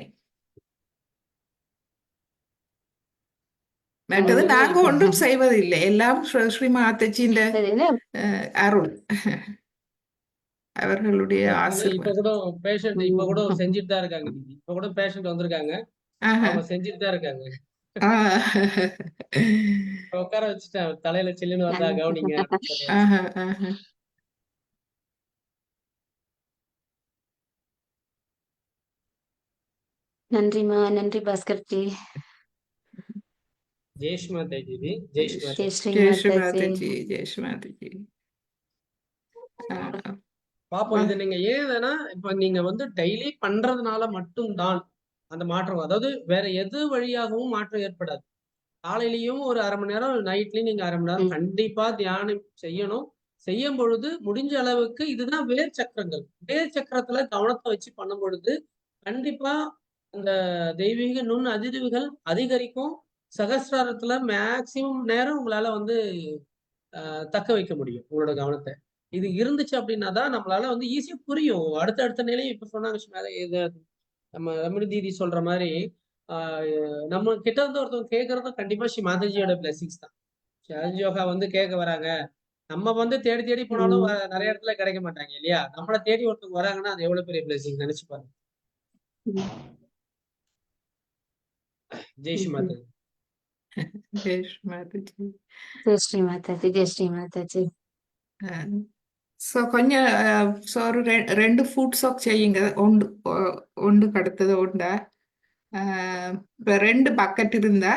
மற்றது நாங்க ஒன்றும் செய்வதில்லை, எல்லாம் ஸ்ரீ மாதாஜியின் அருள், அவர்களுடைய ஆசீர்வாதம். இப்ப கூட பேஷண்ட் இப்ப கூட செஞ்சுட்டு தான் இருக்காங்க. இப்ப கூட பேஷண்ட் வந்திருக்காங்க, அவங்க செஞ்சுட்டு தான் இருக்காங்க. உட்கார வச்சுட்டேன், தலையில சில்லுன்னு வந்தா கவனிங்க. நன்றிமா, நன்றி பாஸ்கர்ஜி. ஜெய் ஸ்ரீ மாதாஜி. ஜெய் ஸ்ரீ மாதாஜி. ஜெய் ஸ்ரீ மாதாஜி. ஜெய் ஸ்ரீ மாதாஜி. பாப்போம். இது நீங்க ஏன்னா இப்ப நீங்க வந்து டெய்லி பண்றதுனால மட்டும்தான் அந்த மாற்றம், அதாவது வேற எது வழியாகவும் மாற்றம் ஏற்படாது. காலையிலயும் ஒரு 1/2 மணி நேரம், நைட்லயும் நீங்க 1/2 மணி நேரம் கண்டிப்பா தியானம் செய்யணும். செய்யும் பொழுது முடிஞ்ச அளவுக்கு இதுதான் வேர் சக்கரங்கள். வேர் சக்கரத்துல கவனத்தை வச்சு பண்ணும் பொழுது கண்டிப்பா அந்த தெய்வீக நுண் அதிர்வுகள் அதிகரிக்கும். சகஸ்ராரத்துல மேக்சிமம் நேரம் உங்களால வந்து தக்க வைக்க முடியும் உங்களோட கவனத்தை. இது இருந்துச்சு அப்படின்னா தான் நம்மளால வந்து ஈஸியா புரியும். அடுத்த நிலையும் இப்ப சொன்னாங்க இது நம்ம ரமணி தீதி சொல்ற மாதிரி நம்ம கிட்ட வந்து ஒருத்தவங்க கேட்கறதும் கண்டிப்பா ஸ்ரீ மாதாஜியோட பிளஸிங்ஸ் தான். ஷாஜ் யோகா வந்து கேட்க வராங்க, நம்ம வந்து தேடி போனாலும் நிறைய இடத்துல கிடைக்க மாட்டாங்க இல்லையா? நம்மளை தேடி ஒருத்தவங்க வராங்கன்னா அது எவ்வளவு பெரிய பிளஸிங் நினைச்சு பாருங்க. ஜெய் ஸ்ரீ மாதாஜி. ஜெய் ஸ்ரீ மாதாஜி. ஜெய் ஸ்ரீ மாதாஜி. ஜெய் ஸ்ரீ மாதாஜி. ஸோ கொஞ்சம் ஒரு 2 ஃபுட் சோக் செய்யுங்க. ஒன்றுக்கு அடுத்தது ஒன்றா. இப்போ 2 பக்கெட் இருந்தா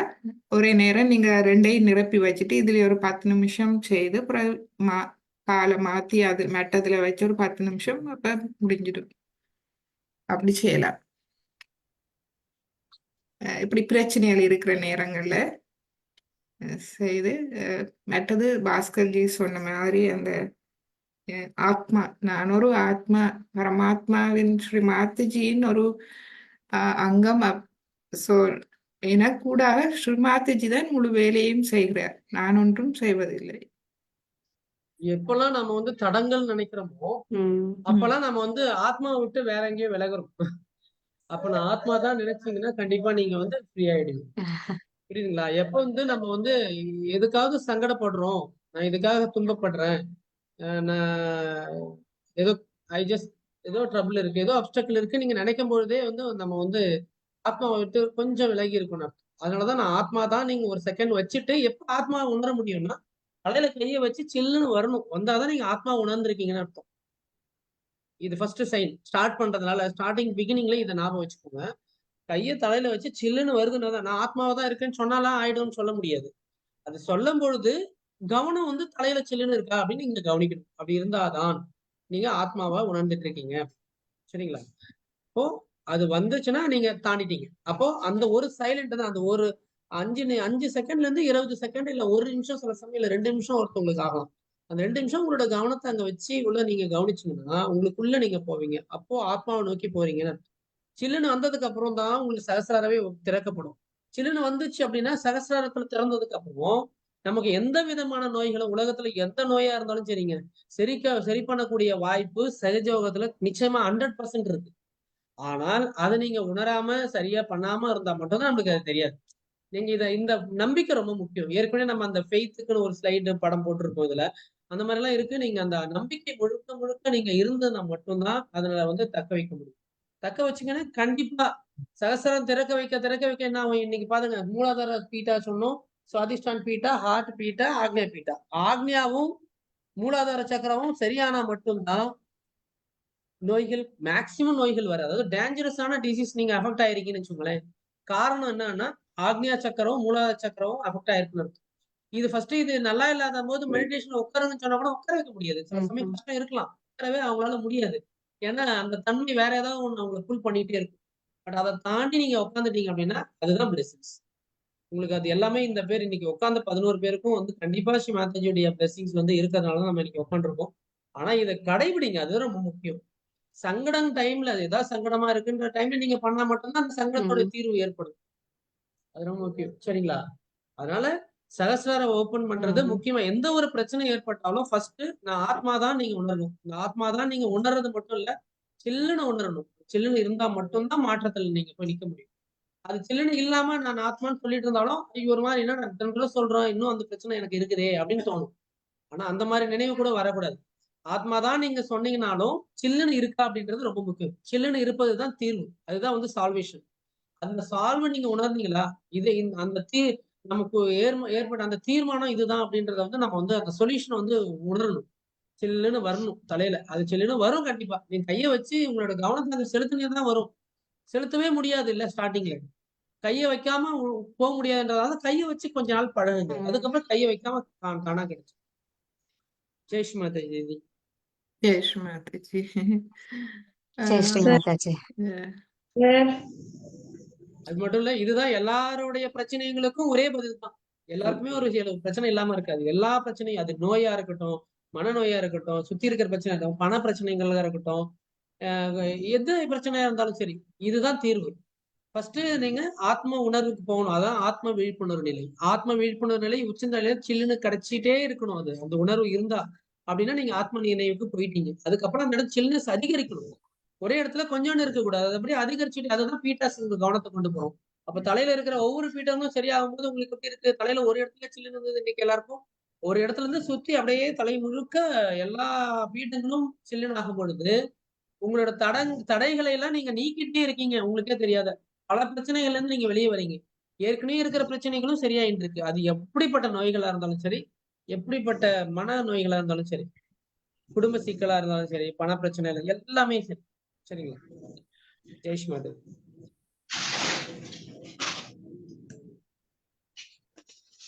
ஒரே நேரம் நீங்க 2ஐயும் நிரப்பி வச்சுட்டு இதுல ஒரு 10 நிமிஷம் செய்து அப்புறம் காலை மாத்தி அது மெட்டத்துல வச்சு ஒரு 10 நிமிஷம் அப்ப முடிஞ்சிடும். அப்படி செய்யலாம். இப்படி பிரச்சனைகள் இருக்கிற நேரங்கள்ல செய்து மற்றது பாஸ்கர்ஜி சொன்ன மாதிரி அந்த ஆத்மா, நான் ஒரு ஆத்மா, பரமாத்மாவின் ஸ்ரீ மாதாஜியின் ஒரு அங்கம். ஸோ எனக்கூடாக ஸ்ரீ மாதாஜி தான் முழு வேலையும் செய்கிறார், நான் ஒன்றும் செய்வதில்லை. எப்பெல்லாம் நம்ம வந்து தடங்கள் நினைக்கிறோமோ அப்பெல்லாம் நம்ம வந்து ஆத்மாவை விட்டு வேற எங்கேயோ விலகுறோம். அப்ப நான் ஆத்மா தான் நினைச்சீங்கன்னா கண்டிப்பா நீங்க வந்து ஃப்ரீ ஆயிடுவீங்க. புரியுதுங்களா? எப்ப வந்து நம்ம வந்து எதுக்காவது சங்கடப்படுறோம், நான் இதுக்காக துன்பப்படுறேன், நான் ஏதோ ஏதோ ட்ரபிள் இருக்கு, ஏதோ அப்டக்கிள் இருக்கு நீங்க நினைக்கும் பொழுதே வந்து நம்ம வந்து ஆத்மாவை விட்டு கொஞ்சம் விலகி இருக்கணும். அதனாலதான் நான் ஆத்மா தான் நீங்க ஒரு செகண்ட் வச்சுட்டு எப்ப ஆத்மா உணர முடியும்னா தலையில கையை வச்சு சில்லுன்னு வரணும். வந்தாதான் நீங்க ஆத்மா உணர்ந்திருக்கீங்கன்னு அர்த்தம். இது ஃபர்ஸ்ட் சைன். ஸ்டார்ட் பண்றதுனால ஸ்டார்டிங் பிகினிங்ல இதை ஞாபகம் வச்சுக்கோங்க. கையை தலையில வச்சு சில்லுன்னு வருதுன்னா நான் ஆத்மாவை தான் இருக்கேன்னு சொன்னாலாம் ஆயிடும்னு சொல்ல முடியாது. அது சொல்லும் பொழுது கவனம் வந்து தலையில சில்லுன்னு இருக்கா அப்படின்னு நீங்க கவனிக்கணும். அப்படி இருந்தாதான் நீங்க ஆத்மாவா உணர்ந்துட்டு இருக்கீங்க. சரிங்களா? அப்போ அது வந்துச்சுன்னா நீங்க தாண்டிட்டீங்க. அப்போ அந்த ஒரு சைலண்ட் தான், அந்த ஒரு 5 செகண்ட்ல இருந்து 20 செகண்ட், இல்ல 1 நிமிஷம், சில சமயம் இல்ல 2 நிமிஷம் ஒருத்தவங்களுக்கு ஆகலாம். அந்த 2 நிமிஷம் உங்களோட கவனத்தை அங்க வச்சு உள்ள நீங்க கவனிச்சீங்கன்னா உங்களுக்குள்ள நீங்க போவீங்க. அப்போ ஆத்மாவை நோக்கி போறீங்கன்னு அர்த்தம். சில்லுன்னு வந்ததுக்கு அப்புறம் தான் உங்களுக்கு சகசிராரவே திறக்கப்படும். சில்லுன்னு வந்துச்சு அப்படின்னா சகசிராரத்துல திறந்ததுக்கு அப்புறம் நமக்கு எந்த விதமான நோய்களும், உலகத்துல எந்த நோயா இருந்தாலும் சரிங்க, சரி பண்ணக்கூடிய வாய்ப்பு சகஜோகத்துல நிச்சயமா 100% இருக்கு. ஆனால் அதை நீங்க உணராம சரியா பண்ணாம இருந்தா மட்டும்தான் நமக்கு அது தெரியாது. நீங்க இந்த நம்பிக்கை ரொம்ப முக்கியம். ஏற்கனவே நம்ம அந்த ஃபெய்த்துக்குன்னு ஒரு ஸ்லைடு படம் போட்டிருக்கோம் இதுல. அந்த மாதிரி எல்லாம் இருக்கு. நீங்க அந்த நம்பிக்கை முழுக்க முழுக்க நீங்க இருந்ததுன்னா மட்டும்தான் அதுல வந்து தக்க வைக்க முடியும். தக்க வச்சீங்கன்னா கண்டிப்பா சகசிரம் திறக்க வைக்க என்ன ஆகும்? இன்னைக்கு பாருங்க, மூலாதார பீட்டா சொன்னோம், சுவாதிஷ்டான் பீட்டா, ஹார்ட் பீட்டா, ஆக்னியா பீட்டா. ஆக்னியாவும் மூலாதார சக்கரமும் சரியானா மட்டும்தான் நோய்கள், மேக்சிமம் நோய்கள் வராது. அதாவது டேஞ்சரஸான டிசீஸ் நீங்க அஃபெக்ட் ஆயிருக்கீங்கன்னு வச்சுக்கோங்களேன். காரணம் என்னன்னா ஆக்னியா சக்கரம் மூலாதார சக்கரம் அஃபெக்ட் ஆயிருக்குன்னு. இது ஃபர்ஸ்ட் இது நல்லா இல்லாத போது மெடிடேஷன்ல உட்காருங்கன்னு சொன்னா கூட உட்கார வைக்க முடியாது. சில சமயம் கஷ்டம் இருக்கலாம், உட்காரவே அவங்களால முடியாது. ஏன்னா அந்த தன்மை வேற ஏதாவது ஒண்ணு அவங்களை புல் பண்ணிட்டே இருக்கும். பட் அதை தாண்டி நீங்க உட்காந்துட்டீங்க அப்படின்னா அதுதான் பிளெஸிங்ஸ். உங்களுக்கு அது எல்லாமே இந்த பேர் இன்னைக்கு உட்காந்து 11 பேருக்கும் வந்து கண்டிப்பா ஸ்ரீ மாதாஜியுடைய பிளெஸிங்ஸ் வந்து இருக்கிறதுனால நம்ம இன்னைக்கு உட்காந்துருக்கோம். ஆனா இதை கடைபிடிங்க, அது ரொம்ப முக்கியம். சங்கடம் டைம்ல ஏதாவது சங்கடமா இருக்குன்ற டைம்ல நீங்க பண்ணா மட்டும்தான் அந்த சங்கடத்தோட தீர்வு ஏற்படும். அது ரொம்ப முக்கியம். சரிங்களா? அதனால சகசிராரம் ஓபன் பண்றது முக்கியமா. எந்த ஒரு பிரச்சனை ஏற்பட்டாலும் ஃபர்ஸ்ட் நான் ஆத்மா தான் நீங்க உணரணும். இந்த ஆத்மா தான் நீங்க உணர்றது மட்டும் இல்ல, சில்லுன்னு உணரணும். சில்லுன்னு இருந்தா மட்டும்தான் மாற்றத்துல நீங்க போய் நிக்க முடியும். அது சில்லுன்னு இல்லாம நான் ஆத்மான்னு சொல்லிட்டு இருந்தாலும் ஒரு மாதிரி என்ன நான் சொல்றேன், இன்னும் அந்த பிரச்சனை எனக்கு இருக்குதே அப்படின்னு தோணும். ஆனா அந்த மாதிரி நினைவு கூட வரக்கூடாது. ஆத்மா தான் நீங்க சொன்னீங்கனாலும் சில்லுன்னு இருக்கா அப்படின்றது ரொம்ப முக்கியம். சில்லுன்னு இருப்பதுதான் தீர்வு. அதுதான் வந்து சால்வேஷன். அந்த சால்வை நீங்க உணர்ந்தீங்களா? இது அந்த நமக்கு ஏற்பட்ட அந்த தீர்மானம் இதுதான் அப்படின்றத வந்து நம்ம வந்து அந்த சொல்யூஷன் வந்து உணரணும். சில்லுன்னு வரணும் தலையில. அது சில்லுன்னு வரும் கண்டிப்பா. நீங்க கைய வச்சு உங்களோட கவனத்தை அங்க செலுத்தினே தான் வரும். செலுத்தவே முடியாது இல்ல ஸ்டார்டிங்ல. கைய வைக்காம போக முடியாதுன்றதால கைய வச்சு கொஞ்ச நாள் பழகுங்க. அதுக்கப்புறம் கைய வைக்காம தானா கிடைச்சு. ஜெய் ஸ்ரீ மாதாஜி. ஜெய் ஸ்ரீ மாதாஜி. ஜெய் ஸ்ரீ சார் மாதாஜி. சார் அது மட்டும் இல்ல, இதுதான் எல்லாருடைய பிரச்சனைகளுக்கும் ஒரே பதில் தான். எல்லாருக்குமே ஒரு பிரச்சனை இல்லாம இருக்காது. எல்லா பிரச்சனையும், அது நோயா இருக்கட்டும், மனநோயா இருக்கட்டும், சுத்தி இருக்கிற பிரச்சனை இருக்கட்டும், பண பிரச்சனைகளா இருக்கட்டும், எது பிரச்சனையா இருந்தாலும் சரி, இதுதான் தீர்வு. ஃபர்ஸ்ட் நீங்க ஆத்ம உணர்வுக்கு போகணும். அதான் ஆத்ம விழிப்புணர்வு நிலை. ஆத்ம விழிப்புணர்வு நிலை உச்சநிலையில சில்லுன்னு கிடைச்சிட்டே இருக்கணும். அது அந்த உணர்வு இருந்தா அப்படின்னா நீங்க ஆத்ம நினைவுக்கு போயிட்டீங்க. அதுக்கப்புறம் அந்த இடம் சில்லுன்னு அதிகரிக்கணும். ஒரே இடத்துல கொஞ்சோண்டு இருக்கக்கூடாது. அது அப்படியே அதிகரிச்சுட்டு அதுதான் பீட்டாஸ் கவனத்தை கொண்டு போறோம். அப்ப தலையில இருக்கிற ஒவ்வொரு பீட்டங்களும் சரியாகும் போது உங்களுக்கு எப்படி இருக்கு? தலையில ஒரு இடத்துல சில்லுன்னு இருந்தது இன்னைக்கு எல்லாருக்கும் ஒரு இடத்துல இருந்து சுத்தி அப்படியே தலை முழுக்க எல்லா பீட்டங்களும் சில்லுன்னு ஆகும் பொழுது உங்களோட தடைகளை எல்லாம் நீங்க நீக்கிட்டே இருக்கீங்க, உங்களுக்கே தெரியாத. பல பிரச்சனைகள்ல இருந்து நீங்க வெளியே வரீங்க. ஏற்கனவே இருக்கிற பிரச்சனைகளும் சரியாயிட்டு இருக்கு. அது எப்படிப்பட்ட நோய்களா இருந்தாலும் சரி, எப்படிப்பட்ட மன நோய்களா இருந்தாலும் சரி, குடும்ப சிக்கலா இருந்தாலும் சரி, பண பிரச்சனை எல்லாமே சரி. சரிங்களா? ஜெய் ஸ்ரீ மாதா.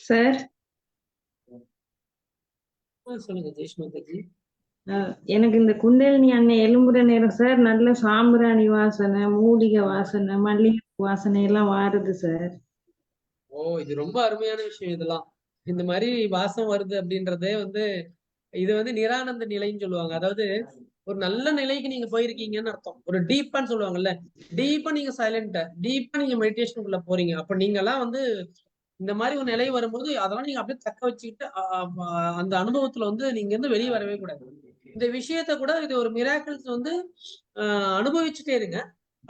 சார் சொல்லுங்க ஜெய் ஸ்ரீ மாதாஜி. எனக்கு இந்த குண்டலினி அண்ணன் எலும்புற நேரம் சார் நல்ல சாம்பிராணி வாசனை, மூலிகை வாசனை, மல்லிகை வாசனை எல்லாம் வாருது சார். இது ரொம்ப அருமையான விஷயம். இதெல்லாம் இந்த மாதிரி வாசம் வருது அப்படின்றதே வந்து இது வந்து நிரானந்த நிலைன்னு சொல்லுவாங்க. அதாவது ஒரு நல்ல நிலைக்கு நீங்க போயிருக்கீங்கன்னு அர்த்தம். ஒரு டீப்பான்னு சொல்லுவாங்கல்ல, டீப்பா நீங்க சைலண்டா, டீப்பா நீங்க மெடிடேஷனுக்குள்ள போறீங்க. அப்ப நீங்க எல்லாம் வந்து இந்த மாதிரி ஒரு நிலை வரும்போது அதெல்லாம் நீங்க அப்படியே தக்க வச்சுக்கிட்டு அந்த அனுபவத்துல வந்து நீங்க இருந்து வெளியே வரவே கூடாது. இந்த விஷயத்த கூட இது ஒரு மிராக்கிள்ஸ் வந்து அனுபவிச்சுட்டே இருங்க.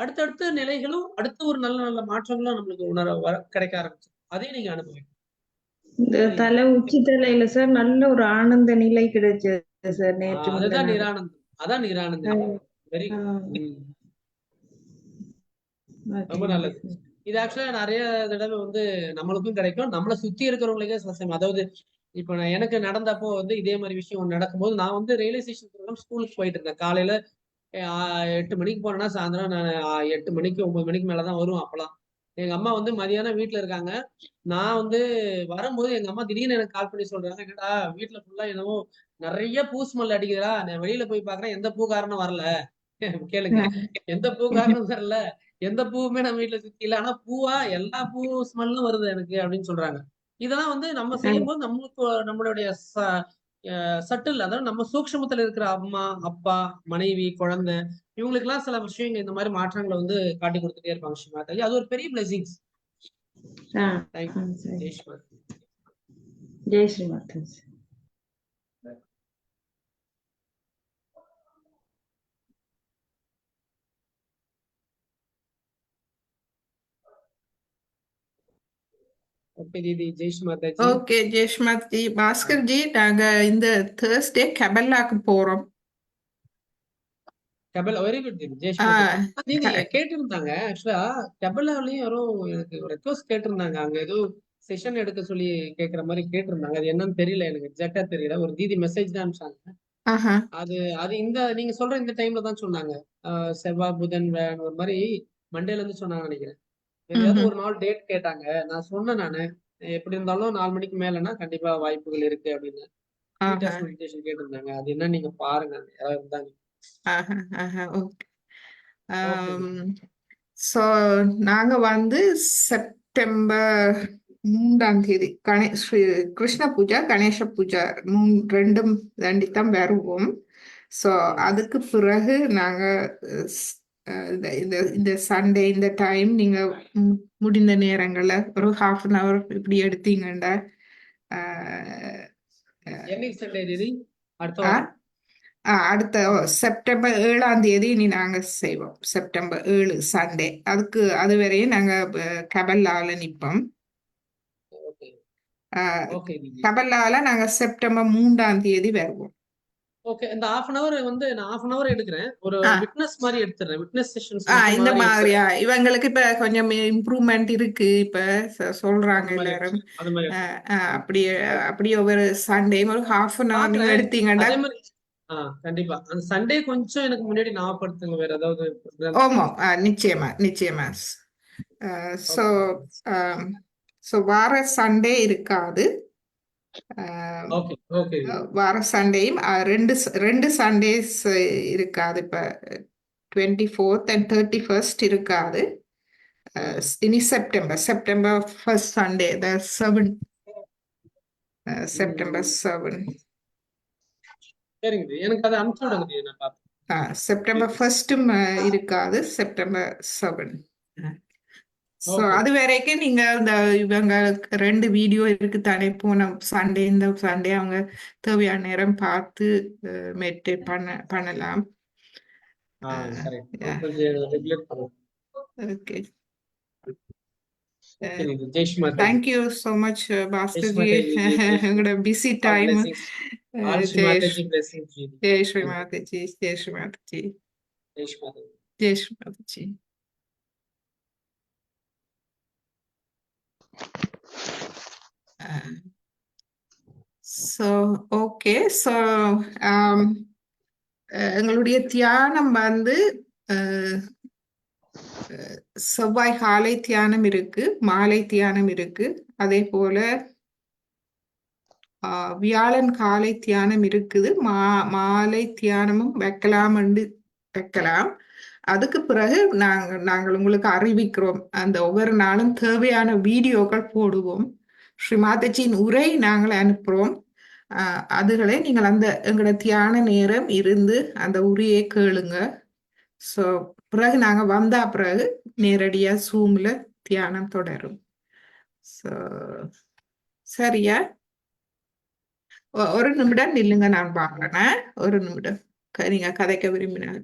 அடுத்தடுத்த நிலைகளும் அடுத்த ஒரு நல்ல நல்ல மாற்றங்களும் நம்மளுக்கு கிடைக்க ஆரம்பிச்சு அதையும் நீங்க அனுபவிக்கணும். இந்த தலை உச்சி தலையில சார் நல்ல ஒரு ஆனந்த நிலை கிடைச்சது சார் நேற்று. அதுதான் நிரானந்தம். அதான் நிரானந்தம். வெரி ரொம்ப நல்லது. இது ஆக்சுவலா நிறைய தடவை வந்து நம்மளுக்கும் கிடைக்கும், நம்மளை சுத்தி இருக்கிறவங்களுக்கே சில சமயம். அதாவது இப்ப நான் எனக்கு நடந்தப்போ வந்து இதே மாதிரி விஷயம் நடக்கும்போது நான் வந்து ரியலைசேஷன் ப்ரோக்ராம் ஸ்கூலுக்கு போயிட்டு இருந்தேன். காலையில 8 மணிக்கு போனேன்னா சாயந்தரம் நான் 8 மணிக்கு 9 மணிக்கு மேலதான் வருவேன். அப்பெல்லாம் எங்க அம்மா வந்து மதியானம் வீட்டுல இருக்காங்க. நான் வந்து வரும்போது எங்க அம்மா திடீர்னு எனக்கு கால் பண்ணி சொல்றாங்க, என்னடா வீட்டுல ஃபுல்லா என்னவோ நிறைய பூ ஸ்மெல் அடிக்குதுடா, நான் வெளியில போய் பாக்குறேன் எந்த பூக்காரனும் வரல. கேளுங்க, எந்த பூக்காரனும் வரல, எந்த பூவுமே நம்ம வீட்டுல சுத்தி இல்ல, ஆனா பூவா எல்லா பூ ஸ்மெல்லும் வருது எனக்கு அப்படின்னு சொல்றாங்க. இதெல்லாம் வந்து நம்ம செய்யும்போது நம்மளுக்கு நம்மளுடைய சட்டில், அதாவது நம்ம சூக்ஷ்மத்துல இருக்கிற அம்மா, அப்பா, மனைவி, குழந்தை, இவங்களுக்கு எல்லாம் சில விஷயங்கள் இந்த மாதிரி மாற்றங்களை வந்து காட்டி கொடுத்துட்டே இருப்பாங்க ஸ்ரீமாதாஜி. அது ஒரு பெரிய பிளெஸிங்ஸ். தேங்க்யூ. சரி. ஜெய் ஸ்ரீமாதா. ஜெய் ஸ்ரீ மாதாஜி. ஓகே தீதி, ஜெய் ஸ்ரீமாதாஜி. ஓகே ஜெயஸ்மாத் ஜி. பாஸ்கர் ஜி, நாங்க இந்த தேர்ஸ்டே கெபல்லாக்கு போறோம். கபலா, வெரி குட் தீதி, ஜெய் ஆ, ஸ்ரீமாதா. தீதி க- கேட்டிருந்தாங்க, ஆக்சுவலா கபலாலையும் யாரும் எனக்கு ரெக்வஸ்ட் கேட்டிருந்தாங்க, அங்க ஏதோ செஷன் எடுக்க சொல்லி கேட்கிற மாதிரி கேட்டிருந்தாங்க. அது என்னன்னு தெரியல, எனக்கு எக்ஸாக்டா தெரியல. ஒரு தீதி மெசேஜ் தான் அனுப்பிச்சாங்க. ஆஹா. அது அது இந்த நீங்க சொல்ற இந்த டைம்ல தான் சொன்னாங்க. செவ்வாய், புதன், வியாழன் ஒரு மாதிரி மண்டேல இருந்து சொன்னாங்க நினைக்கிறேன். எதையாவது ம்ஹும். ஒரு நாள் டேட் கேட்டாங்க. நான் சொன்னேன், நானு எப்படி இருந்தாலும் 4 மணிக்கு மேலன்னா கண்டிப்பா வாய்ப்புகள் இருக்கு அப்படின்னு. ஆஹா. டீட்டெயில்ஸ் மெடிடேஷன் கேட்டிருந்தாங்க. அது என்ன நீங்க பாருங்க, யாராவது இருந்தாங்க. ஆஹா. ஆஹா. ஓகே. ஓகே. ஸோ நாங்க வந்து செப்டம்பர் 3 ஸ்ரீ கிருஷ்ண பூஜா, கணேச பூஜா ரெண்டும் தாண்டித்தான் வருவோம். ஸோ அதுக்கு பிறகு நாங்க இந்த இந்த இந்த சண்டே இந்த டைம் நீங்க முடிந்த நேரங்கள்ல ஒரு ½ இப்படி எடுத்தீங்கன்னா என்னைக்கு சண்டே தீதி? அடுத்த ஆ, வாரம். அடுத்த செப்டம்பர் 7 இனி நாங்க செய்வோம். September 7 Sunday. அது வரையும் நாங்க கபல்லால நிப்போம். ஓகே. ஓகே தீதி. கபல்லால நாங்க செப்டம்பர் 3 வருவோம். ஓகே, இந்த ½ வந்து நான் ½ எடுக்கிறேன். ஒரு ஆ, விட்னஸ் மாதிரி எடுத்துறேன். விட்னஸ் செஷன்ஸ் மட்டும் இந்த மாதிரி மாதிரியா எடுத்துறேன். இவங்களுக்கு இப்ப கொஞ்சம் இம்ப்ரூவ்மெண்ட் இருக்கு இப்ப சொல்றாங்க அந்த மாதிரி எல்லாரும். அது மாதிரி அப்படியே அப்படியே ஒவ்வொரு சண்டேயும் ஒரு ½ நீங்க பாக்குறேன். எடுத்தீங்கன்னா. அதே மாதிரி கண்டிப்பா அந்த சண்டே கொஞ்சம் எனக்கு முன்னாடி ஞாபகப்படுத்துங்க, வேற ஏதாவது programs ஆமா, இருந்துச்சுன்னா. நிச்சயமா நிச்சயமா. So okay. ஸோ வார சண்டே இருக்காது. ஓகே. ஓகே. வார சண்டேயும் ரெண்டு சண்டேஸ் இருக்காது. இப்ப 24th and 31st இருக்காது. இனி September 1st Sunday, the 7th, September 7. சரிங்க தீதி. எனக்கு அதை அனுப்பிச்சு விடுங்க தீதி, நான் பார்ப்பேன். செப்டம்பர் 1st இருக்காது, செப்டம்பர் 7. So okay. அது வரைக்கும் நீங்க இவங்க 2 வீடியோ இருக்கு தானே, போன சண்டே இந்த சண்டே அவங்க தேவையான நேரம் பார்த்து மெடிடேட் பண்ணலாம். கரெக்ட். கொஞ்சம் ரெகுலேட் பண்ணுங்க. ஓகே. ஓகே தீதி. Jai Shri Mataji. Thank you so much Jai Bhaskar Shri ji. Mataji தீதி. ஜெய் ஸ்ரீ உங்களோட busy all time. Blessings. All Shri Mataji blessings தீதி. Jai Shri Thank you. Mataji, Jai Shri Mataji, Jai Shri Mataji. Jai Shri Mataji. So okay. So எங்களுடைய தியானம் வந்து செவ்வாய் காலை தியானம் இருக்கு, மாலை தியானம் இருக்கு. அதே போல வியாழன் காலை தியானம் இருக்குது. மாலை தியானமும் வைக்கலாம். அதுக்கு பிறகு நாங்கள் உங்களுக்கு அறிவிக்கிறோம். அந்த ஒவ்வொரு நாளும் தேவையான வீடியோக்கள் போடுவோம். ஸ்ரீமாதாஜியின் உரை நாங்கள் அனுப்புறோம். அதுகளை நீங்கள் எங்களோட தியான நேரம் இருந்து அந்த உரையை கேளுங்க. ஸோ பிறகு நாங்க வந்தா பிறகு நேரடியா Zoomல தியானம் தொடரும். ஸோ சரியா? ஒரு நிமிடம் நில்லுங்க, நான் பார்க்கிறேன். ஒரு நிமிடம் நீங்க கதைக்க விரும்பினார்.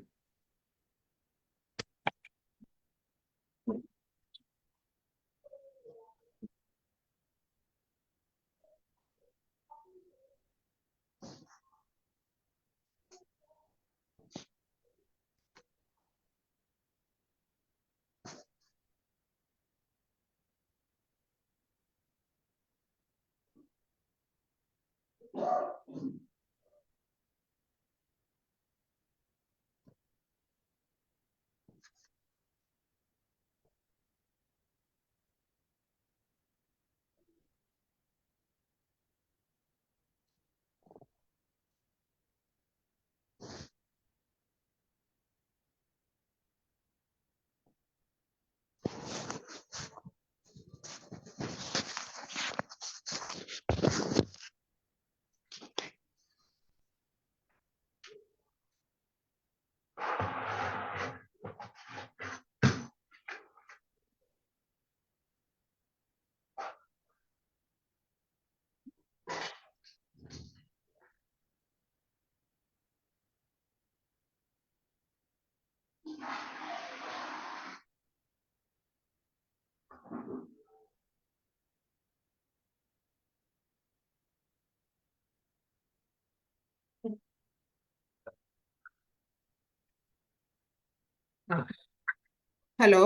ஹலோ,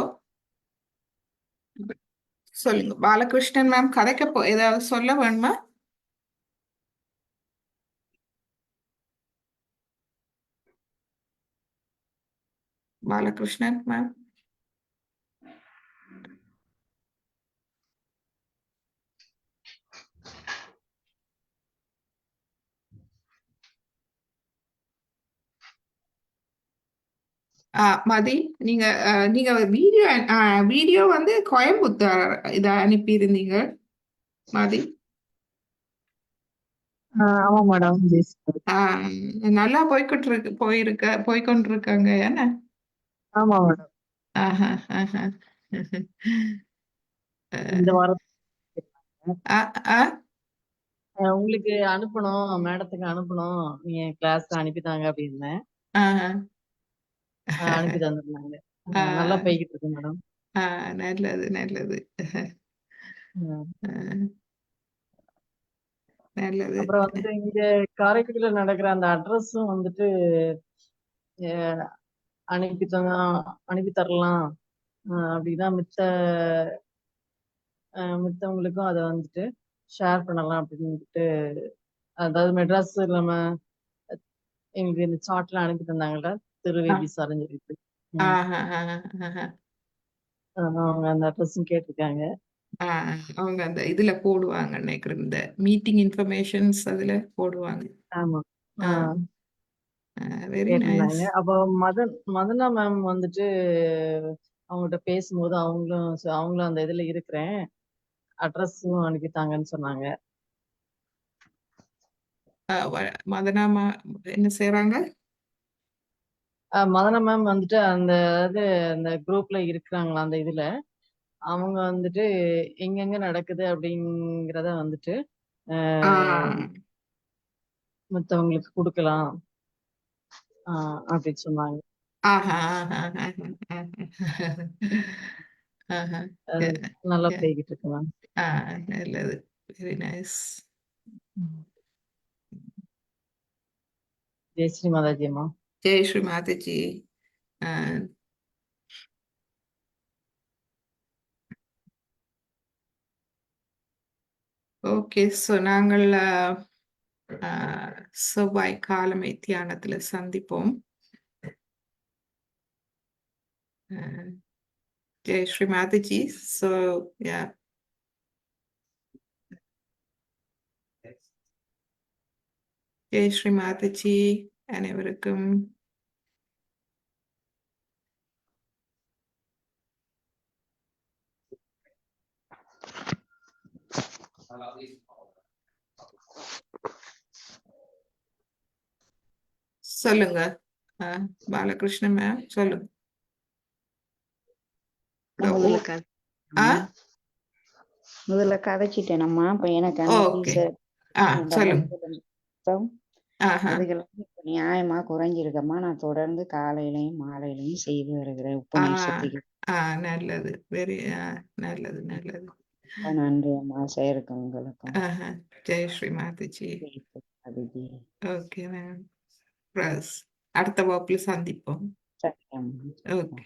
சொல்லுங்க பாலகிருஷ்ணன் மேம். ஏதாவது சொல்ல வேணுமா? பாலகிருஷ்ணன் மேம். மதி, நீங்க நீங்க வீடியோ வந்து கோயம்புத்தூர் இத அனுப்பியிருந்தீங்க மதி. ஆமா மேடம். நல்லா போய்கொண்டிருக்காங்க என்ன? ஆமா மேடம். ஆஹா, ஆஹா. இந்த வாரம் ஆ, ஆ, உங்களுக்கு அனுப்பணும், மேடத்துக்கு அனுப்பணும், நீங்க கிளாஸ்க்கு அனுப்பித்தாங்க அப்படின்னேன். ஆஹா. அனுப்பி தந்துருந்தாங்க. ஆ, நல்லா போய்கிட்டு இருக்கு மேடம். நல்லது நல்லது. நல்லது. அப்புறம் வந்துட்டு இங்க காரைக்குடியில நடக்கிற அந்த அட்ரஸும் வந்துட்டு அஹ், அனுப்பி தந்தா அனுப்பி தரலாம் அப்படிதான் மித்தவங்களுக்கும் அதை வந்துட்டு ஷேர் பண்ணலாம் அப்படின்ட்டு, அதாவது மெட்ராஸ் நம்ம எங்களுக்கு இந்த சார்ட்ல அனுப்பி தந்தாங்கல்ல, திருவேதி சார்னு சொல்லிட்டு. ஆஹா, ஆஹா. அவங்க அந்த அட்ரஸும் கேட்டிருக்காங்க. அவங்க அந்த இதுல போடுவாங்க நினைக்கிறேன், இந்த மீட்டிங் இன்ஃபர்மேஷன்ஸ் அதுல போடுவாங்க. ஆமா. வெரி கேட்டிருந்தாங்க. நைஸ். அப்போ மதனா மேம் வந்துட்டு அவங்ககிட்ட பேசும்போது அவங்களும் அந்த இதுல இருக்கிறேன், அட்ரஸும் அனுப்பித்தாங்கன்னு சொன்னாங்க. மதனாமா என்ன செய்றாங்க? மதனா மேம் வந்துட்டு அதாவது அந்த குரூப்ல இருக்கிறாங்களா அந்த இதுல, அவங்க வந்துட்டு எங்கெங்க நடக்குது அப்படிங்கிறத வந்துட்டு மத்தவங்களுக்கு கொடுக்கலாம் அப்படின்னு சொன்னாங்க. ஆஹா, ஆஹா, ஆஹா. அது நல்லா போய்கிட்டு இருக்கு மேம். நல்லது. Very nice. ஜெய் ஸ்ரீ மாதாஜி அம்மா. ஜெய் ஸ்ரீ மாதாஜி. ஓகே, ஸோ நாங்கள் செவ்வாய் காலமை தியானத்துல சந்திப்போம். ஜெய் ஸ்ரீ மாதாஜி. ஸோ யா, ஜெய் ஸ்ரீ மாதாஜி அனைவருக்கும். சொல்லுங்க பாலகிருஷ்ணன் மேம், சொல்லுங்க. முதல்ல கதைச்சிட்டேனம்மா. இப்ப எனக்கு அந்த ஓகே, சொல்லுங்க. அதுக்கெல்லாம் இப்ப நியாயமா குறைஞ்சிருக்கம்மா. நான் தொடர்ந்து காலையிலயும் மாலையிலயும் செய்து வருகிறேன் உபநேசத்துக்கு. நல்லது. வெரி நல்லது நல்லது. நன்றி அம்மா. சேருக்கும் உங்களுக்கும். ஜெய் ஸ்ரீ மாதாஜி. அதுஜி. Okay ma'am. அடுத்த வகுப்புல சந்திப்போம். சரி அம்மா. ஓகே.